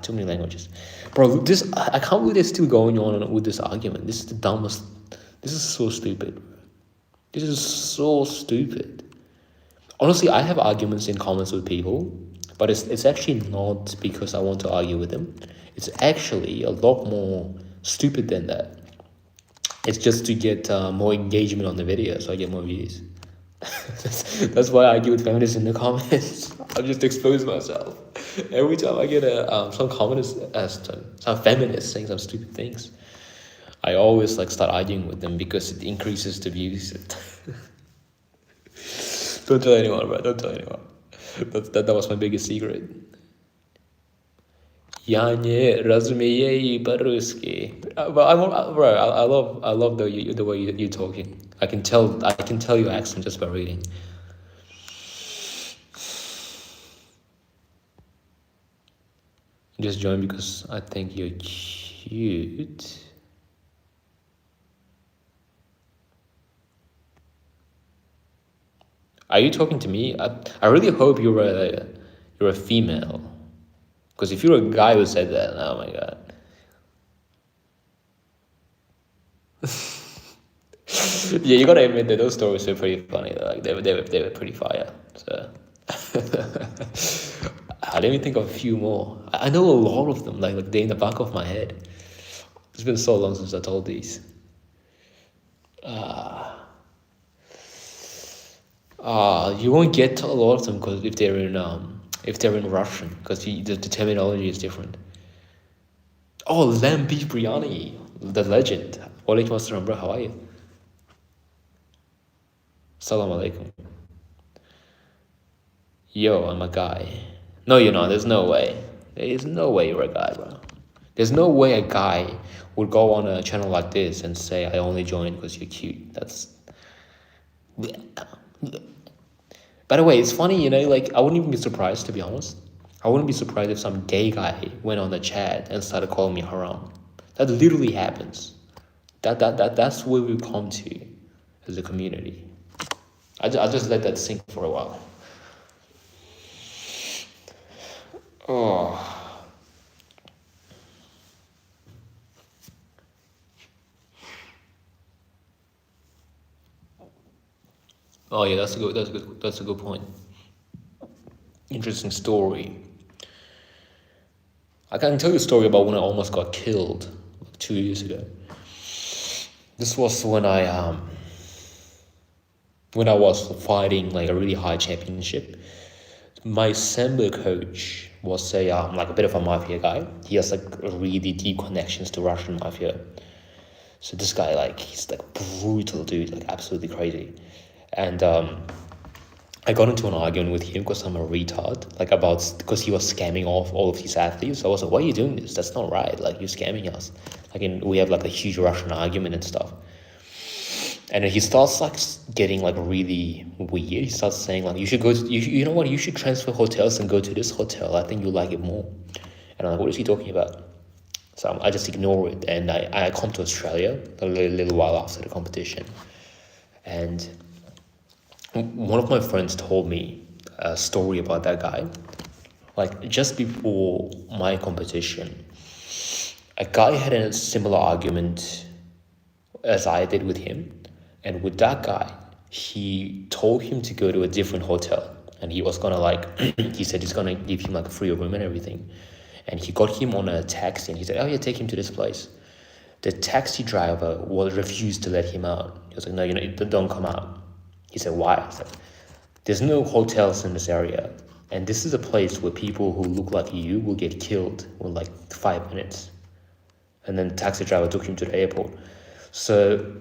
Too many languages. Bro, I can't believe they're still going on with this argument. This is the dumbest. This is so stupid. This is so stupid. Honestly, I have arguments in comments with people, but it's actually not because I want to argue with them. It's actually a lot more stupid than that. It's just to get more engagement on the video, so I get more views. That's why I argue with feminists in the comments. I just expose myself. Every time I get some some feminists saying some stupid things, I always like start arguing with them because it increases the views. Don't tell anyone, bro. Don't tell anyone. That was my biggest secret. Я не разумею по-русски. But I love the way you're talking. I can tell your accent just by reading. Just join because I think you're cute. Are you talking to me? I really hope you're a female. Because if you're a guy who said that, oh my god. Yeah, you gotta admit that those stories were pretty funny. Like they were pretty fire. So let me think of a few more. I know a lot of them. Like they're in the back of my head. It's been so long since I told these. You won't get a lot of them because if they're in Russian, because the terminology is different. Oh, lamb beef biryani, the legend. Walaikum assalam, bro. How are you? Salam alaikum. Yo, I'm a guy. No, you're not. There's no way. There's no way you're a guy, bro. There's no way a guy would go on a channel like this and say, I only joined because you're cute. That's... By the way, it's funny, you know, like, I wouldn't even be surprised, to be honest. I wouldn't be surprised if some gay guy went on the chat and started calling me haram. That literally happens. That's where we've come to as a community. I'll just let that sink for a while. Oh. Oh yeah, that's a good point. Interesting story. I can tell you a story about when I almost got killed like 2 years ago. This was when I was fighting like a really high championship. My Sambo coach was like a bit of a mafia guy. He has like really deep connections to Russian mafia. So this guy, like, he's like brutal dude, like absolutely crazy. And I got into an argument with him because I'm a retard, like because he was scamming off all of these athletes. So I was like, why are you doing this? That's not right. Like, you're scamming us. We have like a huge Russian argument and stuff. And then he starts like getting like really weird. He starts saying like, you should go to, you know what, you should transfer hotels and go to this hotel. I think you'll like it more. And I'm like, what is he talking about? So I just ignore it. And I come to Australia a little while after the competition. And one of my friends told me a story about that guy. Like, just before my competition, a guy had a similar argument as I did with him. And with that guy, he told him to go to a different hotel. And he was gonna like, he said he's gonna give him like a free room and everything. And he got him on a taxi and he said, oh yeah, take him to this place. The taxi driver refused to let him out. He was like, no, don't come out. He said, why? I said, there's no hotels in this area. And this is a place where people who look like you will get killed in like 5 minutes. And then the taxi driver took him to the airport. So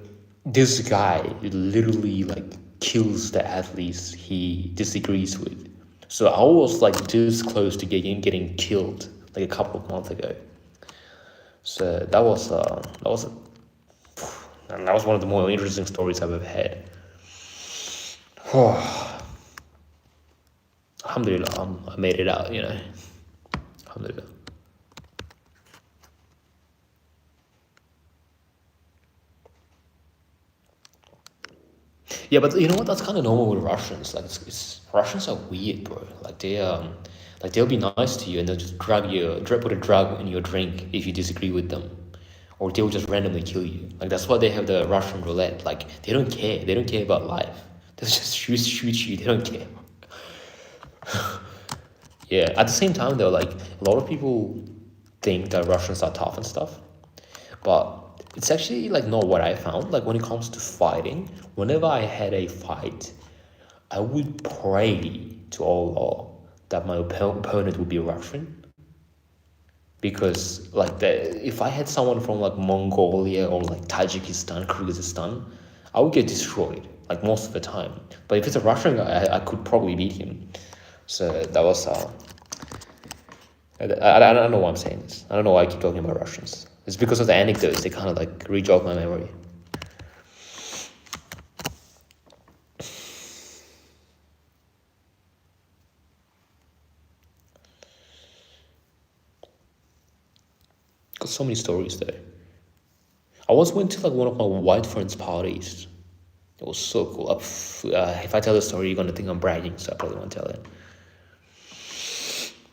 this guy literally like kills the athletes he disagrees with. So I was like this close to getting killed like a couple of months ago. So that was one of the more interesting stories I've ever had. Alhamdulillah, I made it out, you know. Alhamdulillah. Yeah, but you know what? That's kind of normal with Russians. Like, Russians are weird, bro. Like they'll be nice to you and they'll just put a drug in your drink if you disagree with them, or they'll just randomly kill you. Like, that's why they have the Russian roulette. Like, they don't care. They don't care about life. They'll just shoot you. They don't care. Yeah. At the same time, though, like, a lot of people think that Russians are tough and stuff, but it's actually like not what I found. Like, when it comes to fighting, whenever I had a fight, I would pray to Allah that my opponent would be Russian, because like if I had someone from like Mongolia or like Tajikistan, Kyrgyzstan, I would get destroyed like most of the time. But if it's a Russian guy, I could probably beat him. So that was I don't know why I'm saying this. I don't know why I keep talking about Russians. It's because of the anecdotes. They kind of like re-jog my memory. Got so many stories there. I once went to like one of my white friends' parties. It was so cool. If I tell the story, you're gonna think I'm bragging, so I probably won't tell it.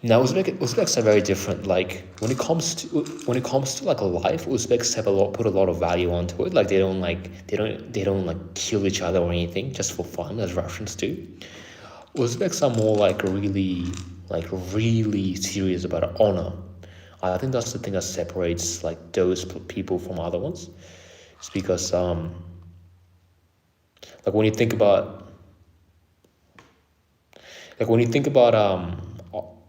Now, Uzbeks are very different. Like, when it comes to like life, Uzbeks put a lot of value onto it. Like, they don't like kill each other or anything just for fun, as Russians do. Uzbeks are more like really serious about honor. I think that's the thing that separates like those people from other ones. It's because like when you think about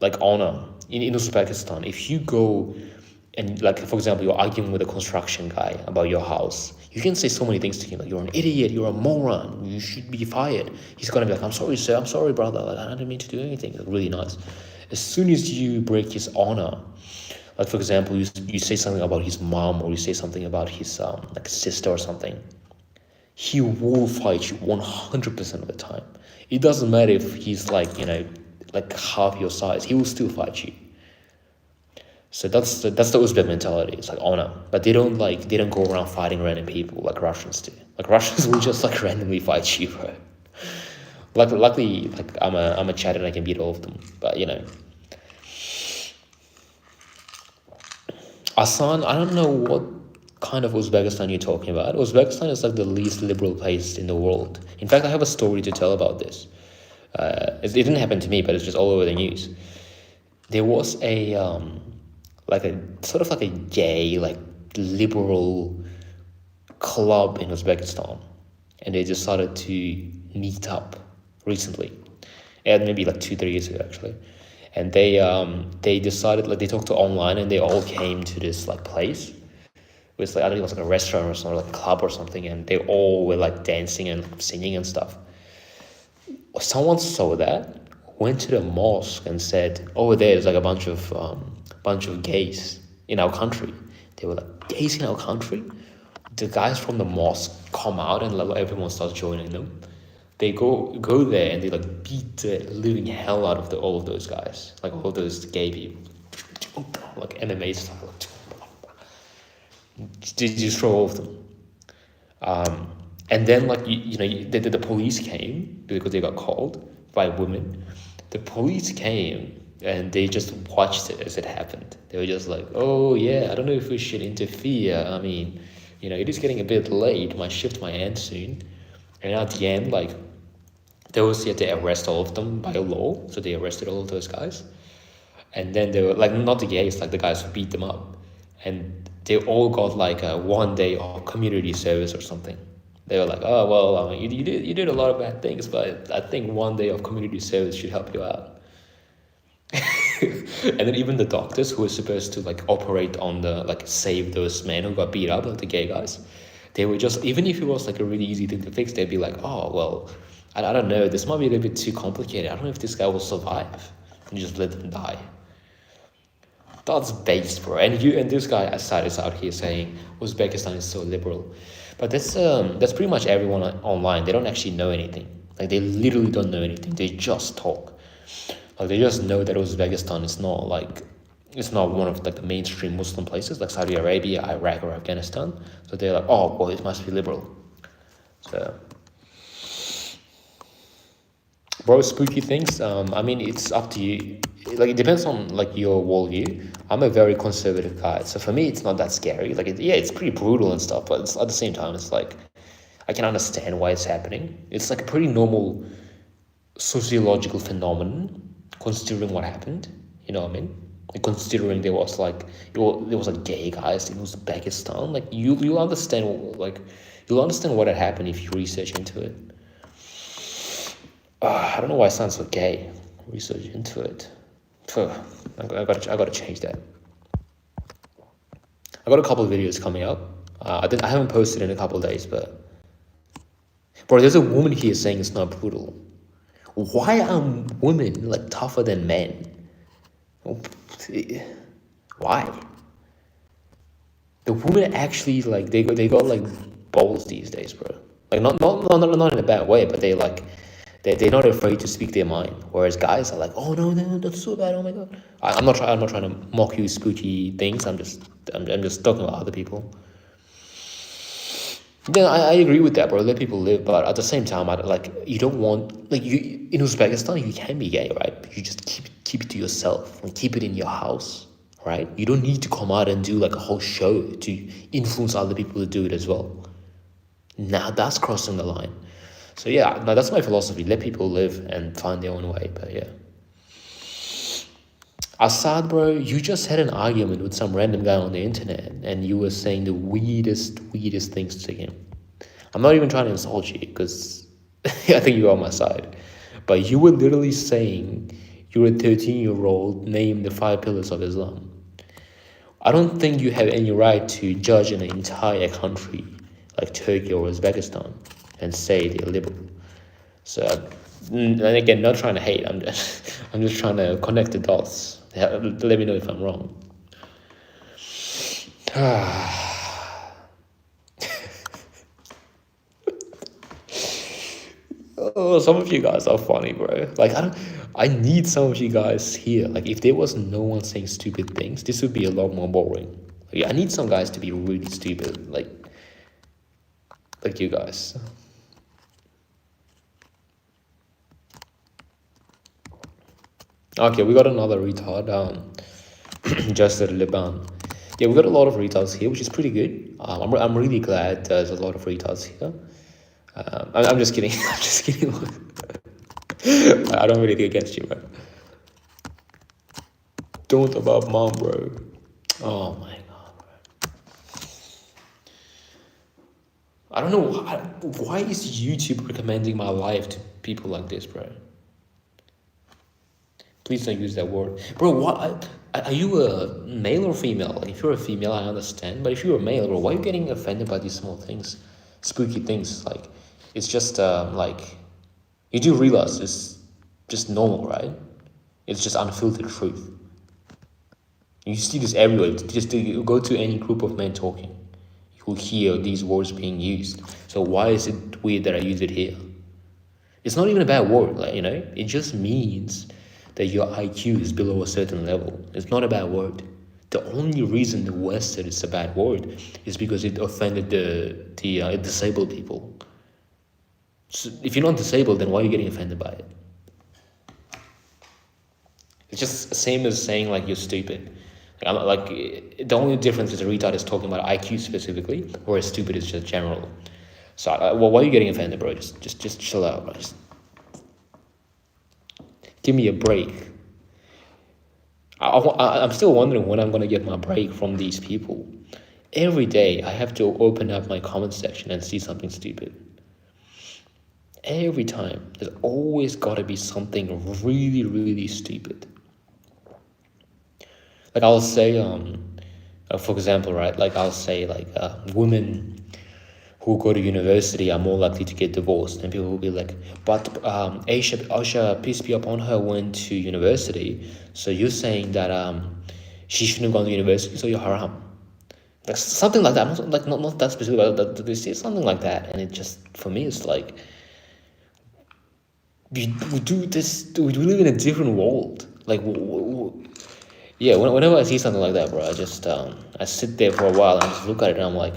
like honor in Uzbekistan, if you go and like for example you're arguing with a construction guy about your house, you can say so many things to him like you're an idiot, you're a moron, you should be fired. He's gonna be like, I'm sorry sir, I'm sorry brother, like I didn't mean to do anything. Like, really nice. As soon as you break his honor, like for example you say something about his mom, or you say something about his like sister or something, he will fight you 100% of the time. It doesn't matter if he's like, you know, like half your size, he will still fight you. So that's the Uzbek mentality. It's like honor, but they don't go around fighting random people like Russians do. Like Russians will just like randomly fight you, bro. Luckily, like I'm a chat and I can beat all of them. But you know, Asan, I don't know what kind of Uzbekistan you're talking about. Uzbekistan is like the least liberal place in the world. In fact, I have a story to tell about this. It didn't happen to me, but it's just all over the news. There was a like a sort of like a gay like liberal club in Uzbekistan, and they decided to meet up recently, and maybe like 2-3 years ago actually, and they decided like they talked to online and they all came to this like place. It was like I don't know, it was like a restaurant or something, like a club or something, and they all were like dancing and singing and stuff. Someone saw that, went to the mosque and said, "Oh, there's like a bunch of gays in our country." They were like, "Gays in our country?" The guys from the mosque come out and like everyone starts joining them. They go there and they like beat the living hell out of all of those guys, like all of those gay people, like MMA style. They destroy all of them. And then like the police came because they got called by women. The police came and they just watched it as it happened. They were just like, "Oh yeah, I don't know if we should interfere. I mean, it is getting a bit late. My shift might end soon." And at the end, like, they had to arrest all of them by law. So they arrested all of those guys. And then they were like, not the gays, like the guys who beat them up. And they all got like a 1 day of community service or something. They were like, "Oh well, I mean, you did a lot of bad things, but I think 1 day of community service should help you out." And then even the doctors who were supposed to like operate on the like save those men who got beat up, like the gay guys, they were just, even if it was like a really easy thing to fix, they'd be like, "Oh well, I don't know, this might be a little bit too complicated. I don't know if this guy will survive," and just let them die. That's based, bro. And this guy Assad is out here saying Uzbekistan is so liberal, but that's pretty much everyone online. They don't actually know anything. Like they literally don't know anything. They just talk. Like they just know that Uzbekistan is not like, it's not one of like the mainstream Muslim places like Saudi Arabia, Iraq, or Afghanistan. So they're like, "Oh well, it must be liberal." So, bro, spooky things. I mean, it's up to you. Like it depends on like your worldview. I'm a very conservative guy, so for me, it's not that scary. Like it's pretty brutal and stuff, but at the same time, it's like I can understand why it's happening. It's like a pretty normal sociological phenomenon, considering what happened. You know what I mean? Like, considering there was like gay guys in Uzbekistan. Like you'll understand what had happened if you research into it. I don't know why it sounds so gay. Research into it. I gotta change that. I got a couple of videos coming up. I haven't posted in a couple of days, but bro, there's a woman here saying it's not brutal. Why are women like tougher than men? Why? The women actually like they got like balls these days, bro. Like not in a bad way, but they're not afraid to speak their mind. Whereas guys are like, "Oh no, that's so bad. Oh my god." I'm not trying to mock you spooky things. I'm just talking about other people. Yeah, I agree with that, bro. Let people live, but at the same time, you don't want you in Uzbekistan. You can be gay, right? But you just keep it to yourself and keep it in your house, right? You don't need to come out and do like a whole show to influence other people to do it as well. Now that's crossing the line. So yeah, that's my philosophy. Let people live and find their own way. But yeah, Assad, bro, you just had an argument with some random guy on the internet and you were saying the weirdest things to him. I'm not even trying to insult you because I think you're on my side. But you were literally saying you're a 13-year-old, name the 5 pillars of Islam. I don't think you have any right to judge an entire country like Turkey or Uzbekistan and say they're liberal. So, and again, not trying to hate. I'm just trying to connect the dots. Let me know if I'm wrong. Oh, some of you guys are funny, bro. Like I need some of you guys here. Like if there was no one saying stupid things, this would be a lot more boring. Like, I need some guys to be really stupid, like you guys. Okay, we got another retard. Just at Liban. Yeah, we got a lot of retards here, which is pretty good. I'm really glad there's a lot of retards here. I'm just kidding. I'm just kidding. I don't really think against you, bro. Don't about mom, bro. Oh my god, bro. I don't know why is YouTube recommending my life to people like this, bro. Please don't use that word, bro. What? Are you a male or female? Like, if you're a female, I understand, but if you're a male, bro, why are you getting offended by these small things, spooky things? Like, it's just like, you do realize it's just normal, right? It's just unfiltered truth. You see this everywhere. Just you go to any group of men talking, you will hear these words being used. So why is it weird that I use it here? It's not even a bad word, like, you know. It just means that your IQ is below a certain level. It's not a bad word. The only reason the West said it's a bad word is because it offended the disabled people. So if you're not disabled, then why are you getting offended by it? It's just the same as saying like you're stupid. Like the only difference is a retard is talking about IQ specifically, whereas stupid is just general. So well, why are you getting offended, bro? Just chill out, bro. Just give me a break. I'm still wondering when I'm going to get my break from these people. Every day I have to open up my comment section and see something stupid. Every time. There's always got to be something really, really stupid. Like I'll say, for example, right? Like I'll say like women who go to university are more likely to get divorced. And people will be like, but Aisha, peace be upon her, went to university. So you're saying that she shouldn't have gone to university, so you're haram. Like something like that. Not that specific, but they say something like that. And it just, for me, it's like, we do this, we live in a different world. Like, yeah, whenever I see something like that, bro, I just, I sit there for a while and I just look at it and I'm like,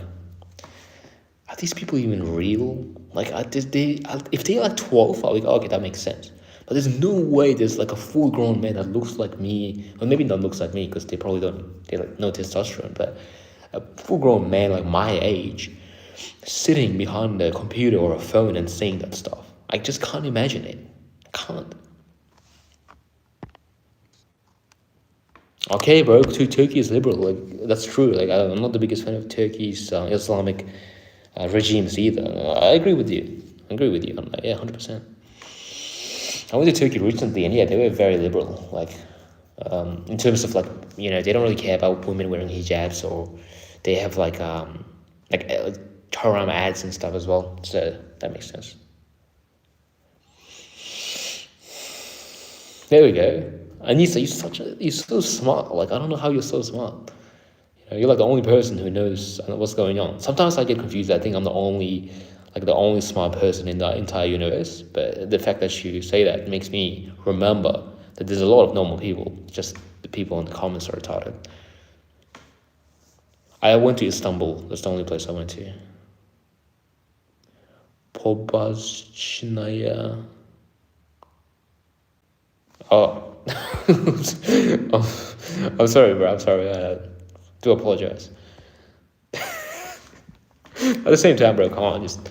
are these people even real? Like, if they're like 12, I'll be like, okay, that makes sense. But there's no way there's like a full-grown man that looks like me, or maybe not looks like me because they probably they like no testosterone, but a full-grown man like my age sitting behind a computer or a phone and saying that stuff. I just can't imagine it. I can't. Okay, bro, Turkey is liberal. Like, that's true. Like, I'm not the biggest fan of Turkey's Islamic regimes either. I agree with you. I'm like, yeah, 100%. I went to Turkey recently, and yeah, they were very liberal. Like, in terms of like, you know, they don't really care about women wearing hijabs, or they have like haram ads and stuff as well. So that makes sense. There we go. Anissa, you're so smart. Like, I don't know how you're so smart. You know, you're like the only person who knows what's going on. Sometimes I get confused. I think I'm the only smart person in the entire universe. But the fact that you say that makes me remember that there's a lot of normal people. Just the people in the comments are retarded. I went to Istanbul. That's the only place I went to. Pobazhnaya. Oh. I'm sorry, bro. I'm sorry. I do apologize. At the same time, bro, come on, just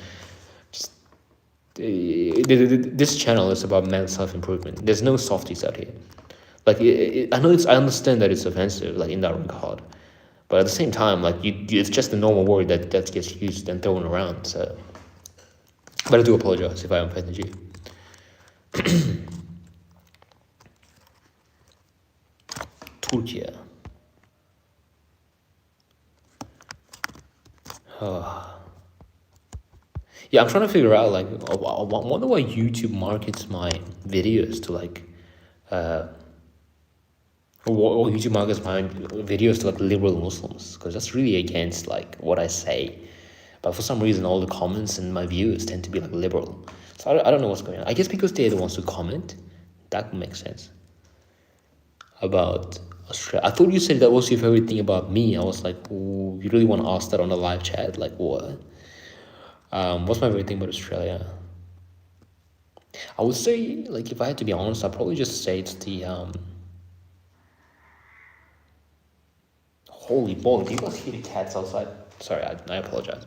this channel is about men's self-improvement. There's no softies out here. Like I know I understand that it's offensive, like in that regard, but at the same time, like it's just a normal word that gets used and thrown around. So, but I do apologize if I offended you. Turkey. Yeah, I'm trying to figure out like I wonder why YouTube markets my videos to like or YouTube markets my videos to like liberal Muslims, because that's really against like what I say. But for some reason, all the comments and my views tend to be like liberal. So I don't know what's going on. I guess because they're the ones who comment, that makes sense. About Australia, I thought you said that was your favorite thing about me. I was like, ooh, you really want to ask that on a live chat? Like what? What's my favorite thing about Australia? I would say, like, if I had to be honest, I'd probably just say it's the holy moly! Do you guys hear the cats outside? Sorry, I apologize.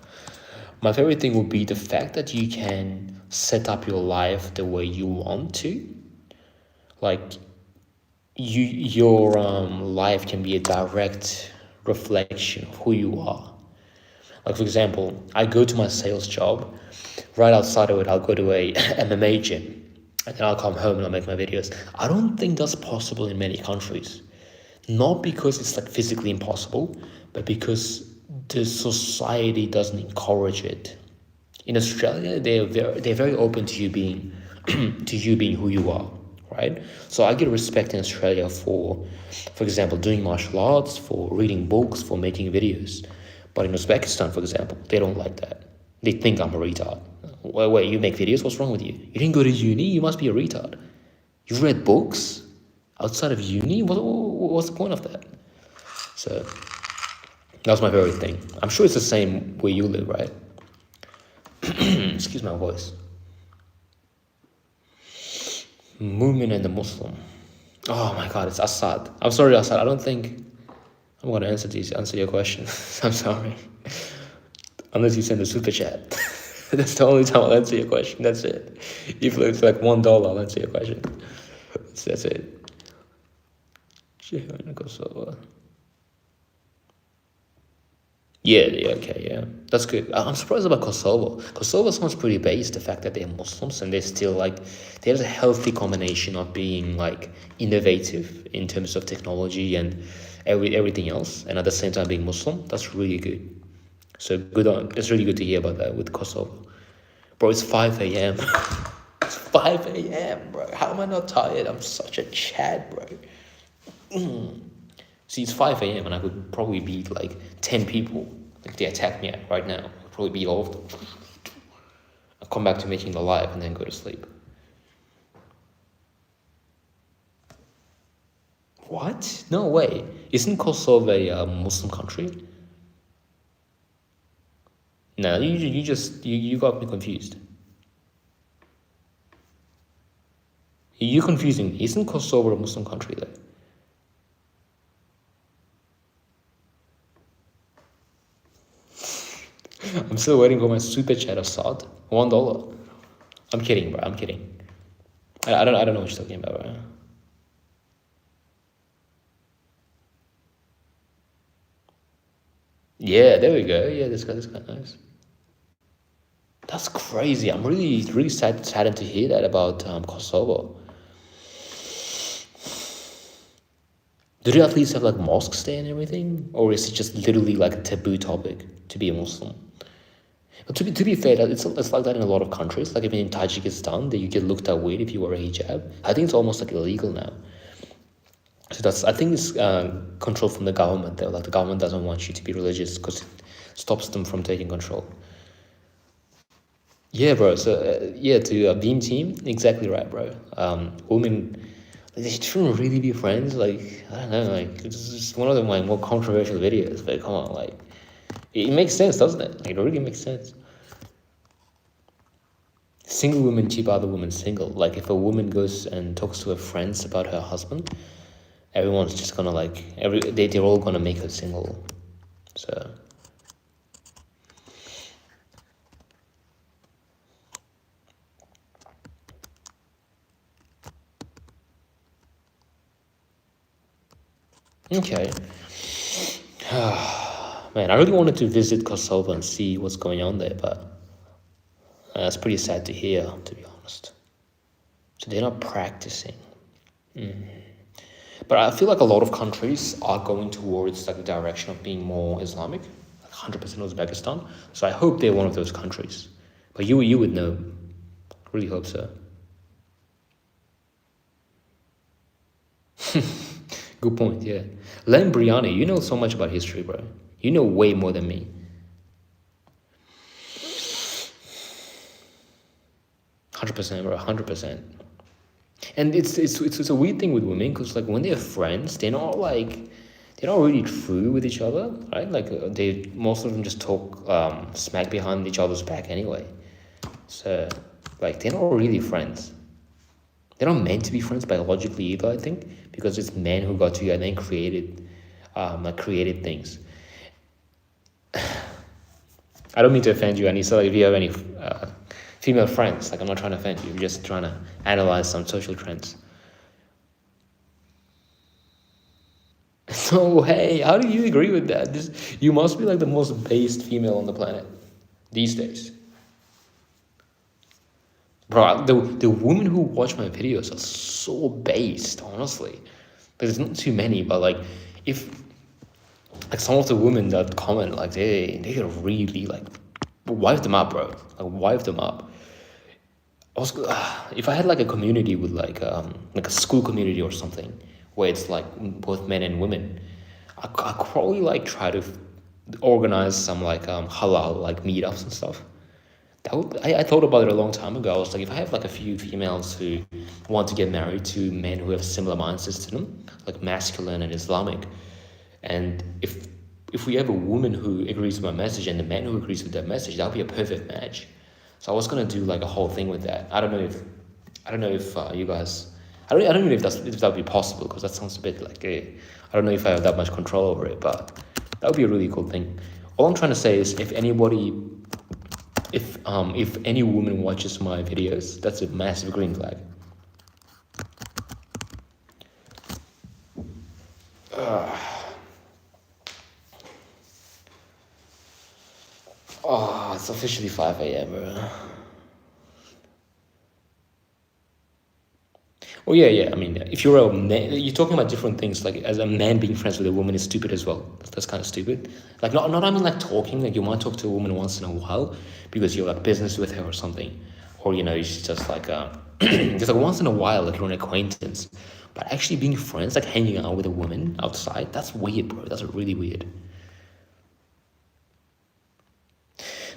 My favorite thing would be the fact that you can set up your life the way you want to. Like, your life can be a direct reflection of who you are. Like, for example, I go to my sales job. Right outside of it, I'll go to a MMA gym, and then I'll come home and I'll make my videos. I don't think that's possible in many countries. Not because it's like physically impossible, but because the society doesn't encourage it. In Australia, they're very open to you being to you being who you are, right? So I get respect in Australia for example, doing martial arts, for reading books, for making videos. But in Uzbekistan, for example, they don't like that. They think I'm a retard. Wait, you make videos? What's wrong with you? You didn't go to uni? You must be a retard. You've read books outside of uni? What's the point of that? So that was my favorite thing. I'm sure it's the same where you live, right? Excuse my voice. Movement and the Muslim. Oh my God, it's Assad. I'm sorry, Assad. I don't think I'm gonna answer your question. I'm sorry. Unless you send a super chat. That's the only time I'll answer your question. That's it. If it's like $1, I'll answer your question. That's it. Kosovo. Yeah, okay, yeah. That's good. I'm surprised about Kosovo. Kosovo sounds pretty base, the fact that they're Muslims and they're still like, there's a healthy combination of being like innovative in terms of technology and everything else, and at the same time being Muslim. That's really good. So good on, it's really good to hear about that with Kosovo. Bro, it's 5 a.m. It's 5 a.m., bro. How am I not tired? I'm such a Chad, bro. See, it's 5 a.m. and I could probably beat like 10 people if they attack me right now. I'd probably beat all of them. I'll come back to making the live and then go to sleep. What? No way. Isn't Kosovo a Muslim country? No, you got me confused. You're confusing me. Isn't Kosovo a Muslim country though? I'm still waiting for my super chat, Assad. $1. I'm kidding, bro. I'm kidding. I don't know what you're talking about, bro. Yeah, there we go. Yeah, this guy's nice. That's crazy. I'm really saddened to hear that about Kosovo. Do they at least have like mosques there and everything, or is it just literally like a taboo topic to be a Muslim? But to be fair, it's like that in a lot of countries. Like even in Tajikistan, that you get looked at weird if you wear a hijab. I think it's almost like illegal now. So I think it's control from the government though. Like the government doesn't want you to be religious because it stops them from taking control. Yeah, bro. So yeah, to a Beam team, exactly right, bro. Women, they shouldn't really be friends. Like I don't know, like it's just one of my more controversial videos. But come on, like it makes sense, doesn't it? Like, it really makes sense. Single women keep other women single. Like if a woman goes and talks to her friends about her husband, everyone's just gonna like they're all gonna make her single. So Okay. Man, I really wanted to visit Kosovo and see what's going on there, but it's pretty sad to hear, to be honest. So they're not practicing. But I feel like a lot of countries are going towards like the direction of being more Islamic, like 100% Uzbekistan. So I hope they're one of those countries. But you would know. Really hope so. Good point, yeah. Len Briani, you know so much about history, bro. You know way more than me. 100%, bro, 100%. And it's a weird thing with women because like when they're friends, they're not really true with each other, right? Like they most of them just talk smack behind each other's back anyway. So like they're not really friends. They're not meant to be friends biologically either, I think, because it's men who got together and created things. I don't mean to offend you, Anissa. Like, if you have any female friends, like I'm not trying to offend you. I'm just trying to analyze some social trends. So hey, how do you agree with that? You must be like the most based female on the planet these days. Bro, the women who watch my videos are so based, honestly. There's not too many, but like if like some of the women that comment, like they could really like wipe them up, bro. Like wipe them up. Also, if I had like a community with like a school community or something where it's like both men and women, I could probably like try to organize some like halal like meetups and stuff. I thought about it a long time ago. I was like, if I have like a few females who want to get married to men who have similar mindsets to them, like masculine and Islamic, and if we have a woman who agrees with my message and a man who agrees with that message, that would be a perfect match. So I was gonna do like a whole thing with that. I don't know if you guys, I don't know if that would be possible because that sounds a bit like I don't know if I have that much control over it, but that would be a really cool thing. All I'm trying to say is if any woman watches my videos, that's a massive green flag. Oh, it's officially 5 a.m., bro. Oh yeah. I mean, if you're a man, you're talking about different things. Like as a man being friends with a woman is stupid as well. That's kind of stupid. Like not I mean like talking. Like you might talk to a woman once in a while because you're like business with her or something, or she's just like just like once in a while, like you're an acquaintance. But actually being friends, like hanging out with a woman outside, that's weird, bro. That's really weird.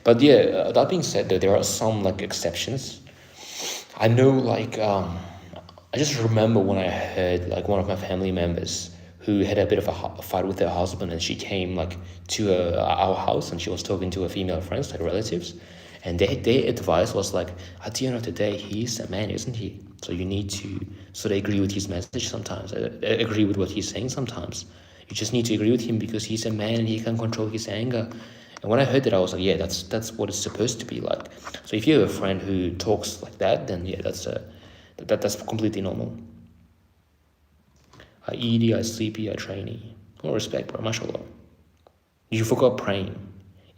But yeah, that being said, though, there are some like exceptions. I know, like, I just remember when I heard like one of my family members who had a bit of a fight with her husband, and she came like to our house, and she was talking to her female friends, like relatives, and their advice was like, at the end of the day, he's a man, isn't he? So you need to sort of agree with his message sometimes, agree with what he's saying sometimes. You just need to agree with him because he's a man and he can control his anger. And when I heard that, I was like, yeah, that's what it's supposed to be like. So if you have a friend who talks like that, then yeah, that's completely normal. I eat, I sleepy, I trainy. More respect, bro. Mashallah. You forgot praying.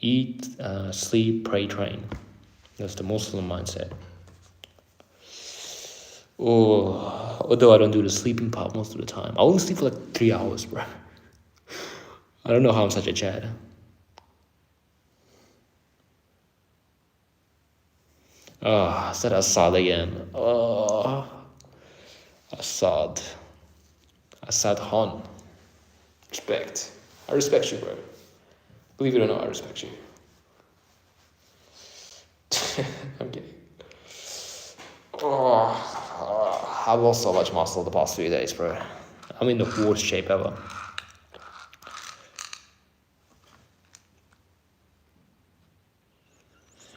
Eat, sleep, pray, train. That's the Muslim mindset. Oh, although I don't do the sleeping part most of the time. I only sleep for like 3 hours, bro. I don't know how I'm such a Chad. Oh, I said Assad again. Oh, Assad. Assad Khan. Respect. I respect you, bro. Believe it or not, I respect you. I'm kidding. Oh, I've lost so much muscle the past few days, bro. I'm in the worst shape ever.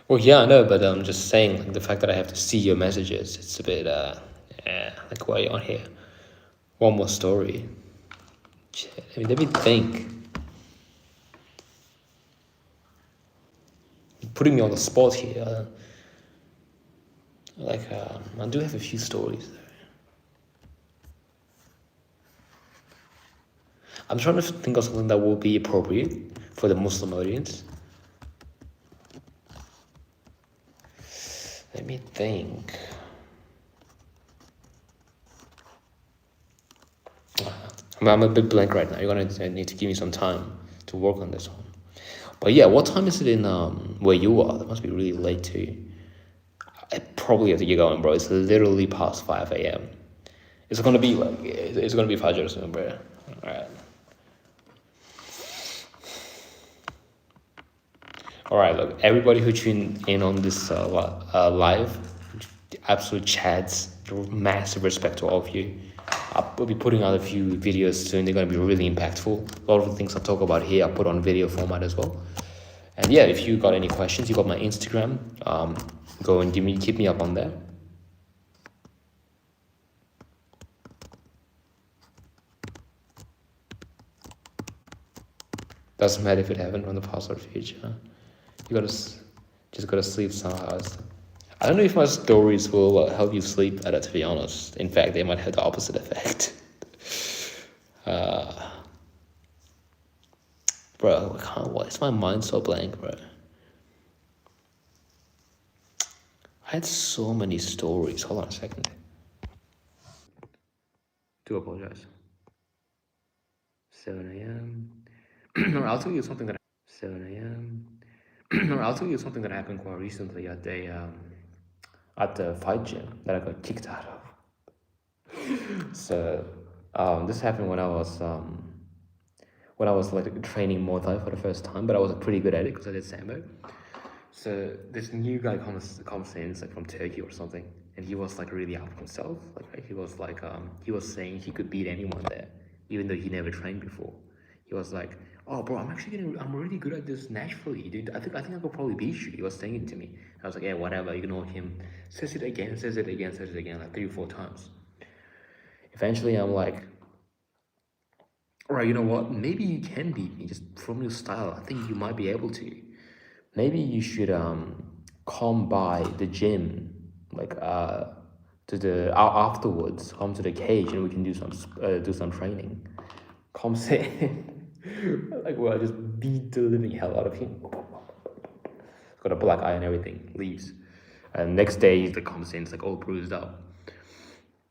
Well, yeah, I know, but I'm just saying, like, the fact that I have to see your messages, it's a bit, like, why are you on here? One more story. I mean, let me think. You're putting me on the spot here. I do have a few stories there. I'm trying to think of something that will be appropriate for the Muslim audience. Let me think. I'm a bit blank right now. You're gonna need to give me some time to work on this one. But yeah, what time is it in where you are? That must be really late too. I probably have to get going, bro. It's literally past 5 a.m. It's gonna be like it's gonna be Fajr soon, bro. Alright. Alright, look, everybody who tuned in on this live, absolute chads, massive respect to all of you. I'll be putting out a few videos soon. They're going to be really impactful. A lot of the things I talk about here, I put on video format as well. And yeah, if you got any questions, you got my Instagram. Go and keep me up on there. Doesn't matter if it happened on the past or future. You just gotta sleep somehow. I don't know if my stories will help you sleep better, to be honest. In fact, they might have the opposite effect. Bro, why is my mind so blank, bro? I had so many stories. Hold on a second. Do apologize. 7 a.m. Or I'll tell you something that 7 a.m. Or I'll tell you something that happened quite recently at the fight gym that I got kicked out of. So this happened when I was like training Muay Thai for the first time, but I was pretty good at it because I did Sambo. So this new guy comes in, it's like from Turkey or something, and he was like really out of himself. Like he was saying he could beat anyone there, even though he never trained before. He was like, "Oh, bro, I'm really good at this naturally, dude. I think I could probably beat you." He was saying it to me. I was like, "Yeah, whatever." Ignore him. Says it again, like 3 or 4 times. Eventually, I'm like, all right, you know what? Maybe you can beat me just from your style. I think you might be able to. Maybe you should come by the gym, like to the afterwards. Come to the cage and we can do some training. Come sit. Like, well, I just beat the living hell out of him. Got a black eye and everything. Leaves. And next day he comes in. It's like all bruised up.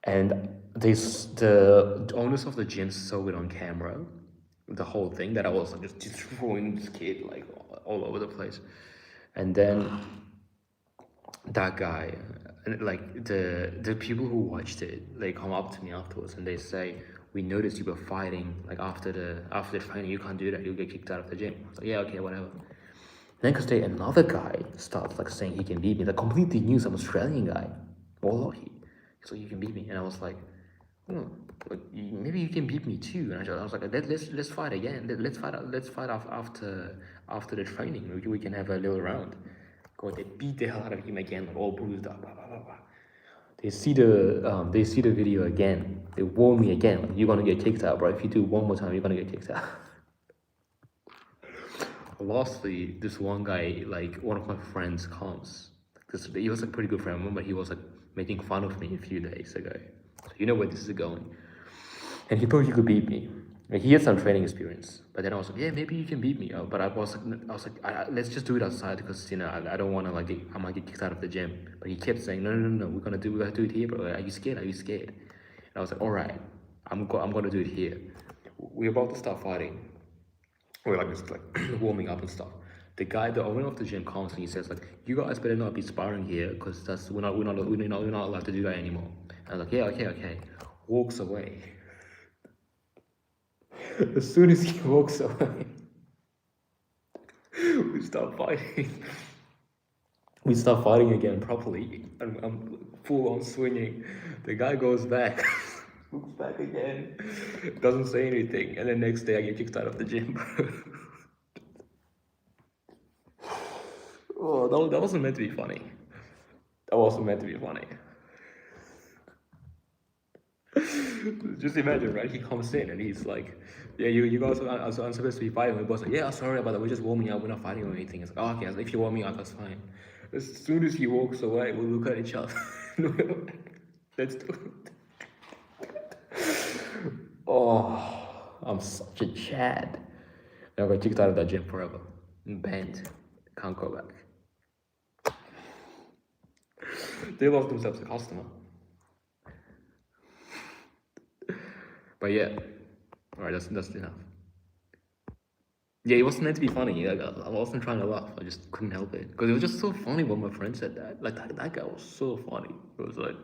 And the owners of the gym saw it on camera, the whole thing, that I was like just destroying this kid like all over the place. And then that guy, like the people who watched it, they come up to me afterwards and they say, "We noticed you were fighting like after the training. You can't do that. You'll get kicked out of the gym." I was like, "Yeah, okay, whatever." Next day, another guy starts like saying he can beat me. Like completely new, some Australian guy. Wallahi. So you can beat me, and I was like, like maybe you can beat me too. And I was like, let's fight again. Let's fight after the training. We can have a little round. Go, they beat the hell out of him again, like all bruised up. Blah, blah, blah, blah. They see the video again. They warn me again. Like, you're gonna get kicked out, bro. If you do one more time, you're gonna get kicked out. Lastly, this one guy, like one of my friends, comes. Because he was a pretty good friend. I remember he was like making fun of me a few days ago. So you know where this is going. And he thought he could beat me. Like, he had some training experience. But then I was like, yeah, maybe you can beat me. But I was like, let's just do it outside because I don't want to like I might get kicked out of the gym. But he kept saying, no, we gotta do it here, bro. Are you scared? And I was like, all right, I'm gonna do it here. We're about to start fighting. We're like just like warming up and stuff. The owner of the gym comes and he says like, "You guys better not be sparring here because we're not allowed to do that anymore." And I was like, "Yeah, okay." Walks away. As soon as he walks away, we start fighting. We start fighting again properly. I'm full on swinging. The guy goes back, looks back again, doesn't say anything, and then next day I get kicked out of the gym. Oh, that wasn't meant to be funny. That wasn't meant to be funny. Just imagine, right? He comes in and he's like, "Yeah, you guys are supposed to be fighting." My boss like, "Yeah, sorry about that. We're just warming up. We're not fighting or anything." It's like, "Oh, okay. If you're warming up, that's fine." As soon as he walks away, we look at each other. Let's do it. Oh, I'm such a Chad. And I got kicked out of that gym forever. Banned. Can't go back. They lost themselves a customer. But yeah. Alright, that's enough. Yeah, it wasn't meant to be funny. I wasn't trying to laugh. I just couldn't help it. Because it was just so funny when my friend said that. Like, that guy was so funny. It was like,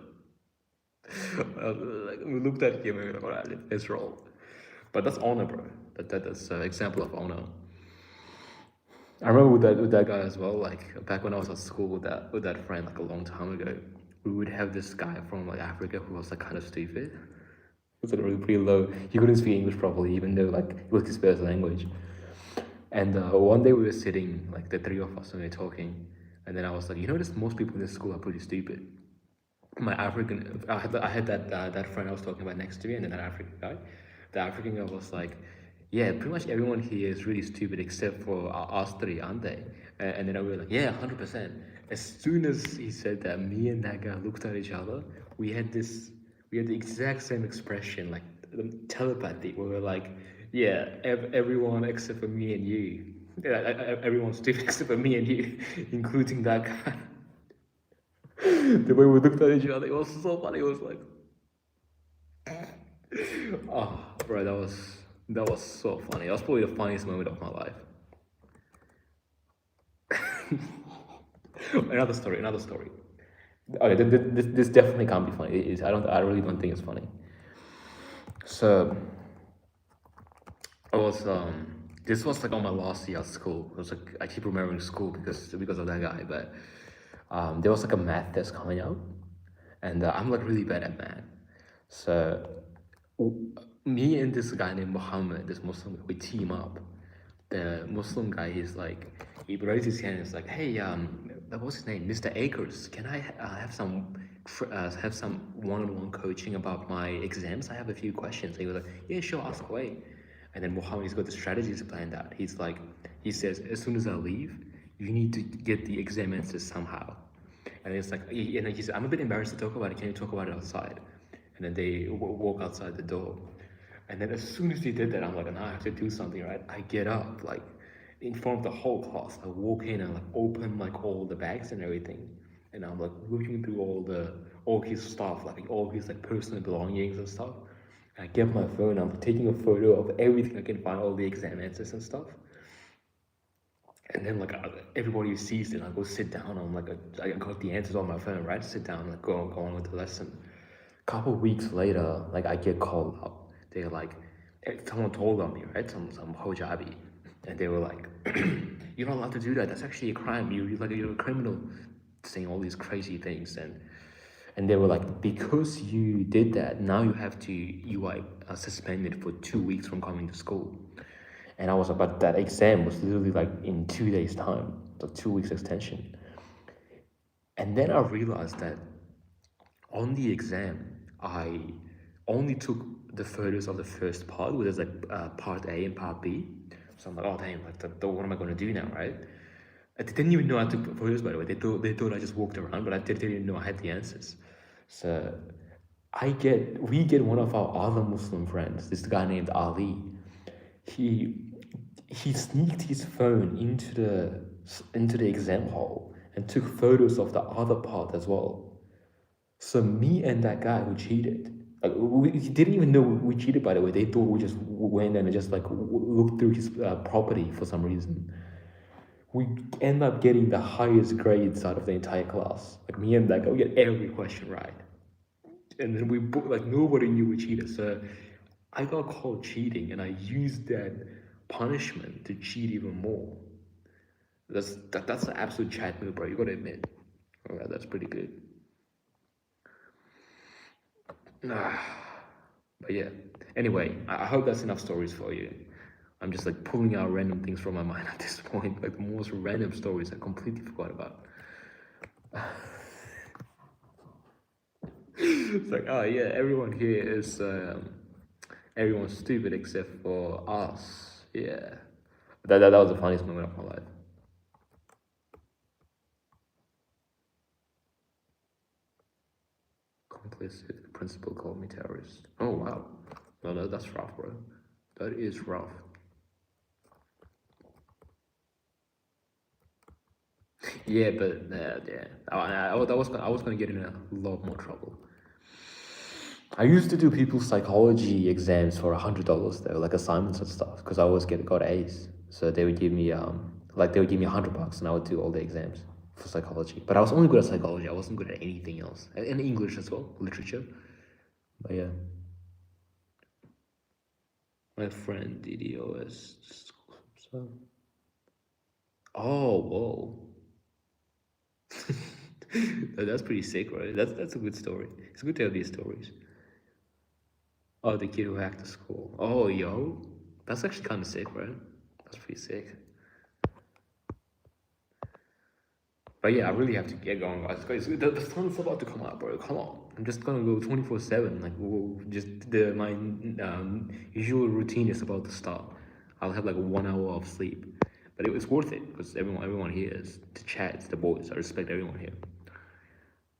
we looked at him and we were like, alright, let's roll. But that's honor, bro. That's an example of honor. I remember with that guy as well. Like back when I was at school with that friend, like a long time ago, we would have this guy from like Africa who was like kind of stupid. He was like really pretty low. He couldn't speak English properly, even though like it was his first language. And one day we were sitting, like the three of us, and we were talking. And then I was like, you notice most people in this school are pretty stupid. My African, I had that friend I was talking about next to me, and then that African guy. The African guy was like, yeah, pretty much everyone here is really stupid except for us three, aren't they? And then I was like, yeah, 100%. As soon as he said that, me and that guy looked at each other. We had the exact same expression, like telepathy. We were like, yeah, everyone except for me and you. Yeah, everyone's stupid except for me and you, including that guy. The way we looked at each other, it was so funny. It was like, oh, bro, that was so funny. That was probably the funniest moment of my life. Another story. Okay, this definitely can't be funny. It is. I really don't think it's funny. So, I was this was like on my last year at school. It was like I keep remembering school because of that guy. But there was like a math test coming out, and I'm like really bad at math. So me and this guy named Muhammad, this Muslim, we team up. The Muslim guy, he raised his hand and is like, hey, what's his name? Mr. Akers, can I have some one-on-one coaching about my exams? I have a few questions. And he was like, yeah, sure, ask away. And then Muhammad's got the strategy to plan that. He says, as soon as I leave, you need to get the exam answers somehow. And it's like, and then he said, I'm a bit embarrassed to talk about it. Can you talk about it outside? And then they walk outside the door. And then as soon as he did that, I'm like, nah, I have to do something, right? I get up, like, in front of the whole class. I walk in and like open like all the bags and everything. And I'm like looking through all his stuff, like all his like personal belongings and stuff. And I get my phone, I'm taking a photo of everything I can find, all the exam answers and stuff. And then like everybody sees it, I go sit down. I got the answers on my phone, right? Sit down, like go on with the lesson. Couple weeks later, like I get called up. They're like, someone told on me, right? Some Hojabi, and they were like, "You're not allowed to do that. That's actually a crime. You're a criminal," saying all these crazy things. And they were like, because you did that, now you are suspended for 2 weeks from coming to school. And I was about that exam was literally like in 2 days time, so 2 weeks extension. And then I realized that on the exam, I only took the photos of the first part, which is like part A and part B. So I'm like, oh damn, like what am I gonna do now, right? I didn't even know I took photos, by the way. They thought I just walked around, but I didn't even know I had the answers. So we get one of our other Muslim friends, this guy named Ali. He sneaked his phone into the exam hall and took photos of the other part as well. So me and that guy who cheated, like we didn't even know we cheated. By the way, they thought we just went and just like looked through his property for some reason. We end up getting the highest grades out of the entire class. Like me and that guy, we get every question right, and then like nobody knew we cheated. So I got caught cheating, and I used that punishment to cheat even more. That's an absolute chat move, bro. You gotta admit. Oh, yeah, that's pretty good. But yeah. Anyway, I hope that's enough stories for you. I'm just like pulling out random things from my mind at this point, like the most random stories I completely forgot about. It's like, oh yeah, everyone here is everyone's stupid except for us. Yeah. That was the funniest moment of my life. Complicit. Principal called me terrorist. Oh wow. No, that's rough, bro. That is rough. Yeah, but yeah, I was gonna get in a lot more trouble. I used to do people's psychology exams for $100 though, like assignments and stuff, because I always got A's. So they would give me they would give me $100 and I would do all the exams for psychology. But I was only good at psychology. I wasn't good at anything else, and English as well, literature. But yeah, my friend DDoS. So, oh whoa. That's pretty sick, right? That's a good story. It's good to have these stories. Oh, the kid who hacked the school. Oh, yo, that's actually kind of sick, right? That's pretty sick. But yeah, I really have to get going, guys. The sun's about to come out, bro. Come on, I'm just gonna go 24/7. Like, my usual routine is about to start. I'll have like 1 hour of sleep, but it was worth it because everyone here is to chat. It's the boys. I respect everyone here,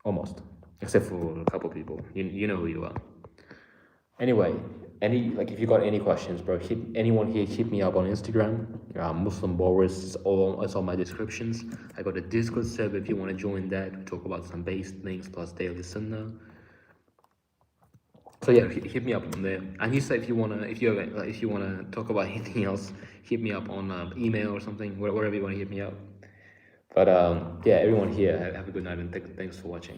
almost, except for a couple people. You know who you are. Anyway, if you got any questions, bro, anyone here, hit me up on Instagram. Muslim Boris is it's all my descriptions. I got a Discord server if you want to join that. We talk about some base things plus daily sunnah. So yeah, hit me up on there. And you say if you wanna talk about anything else, hit me up on email or something, wherever you wanna hit me up. But yeah, everyone here, have a good night and thanks for watching.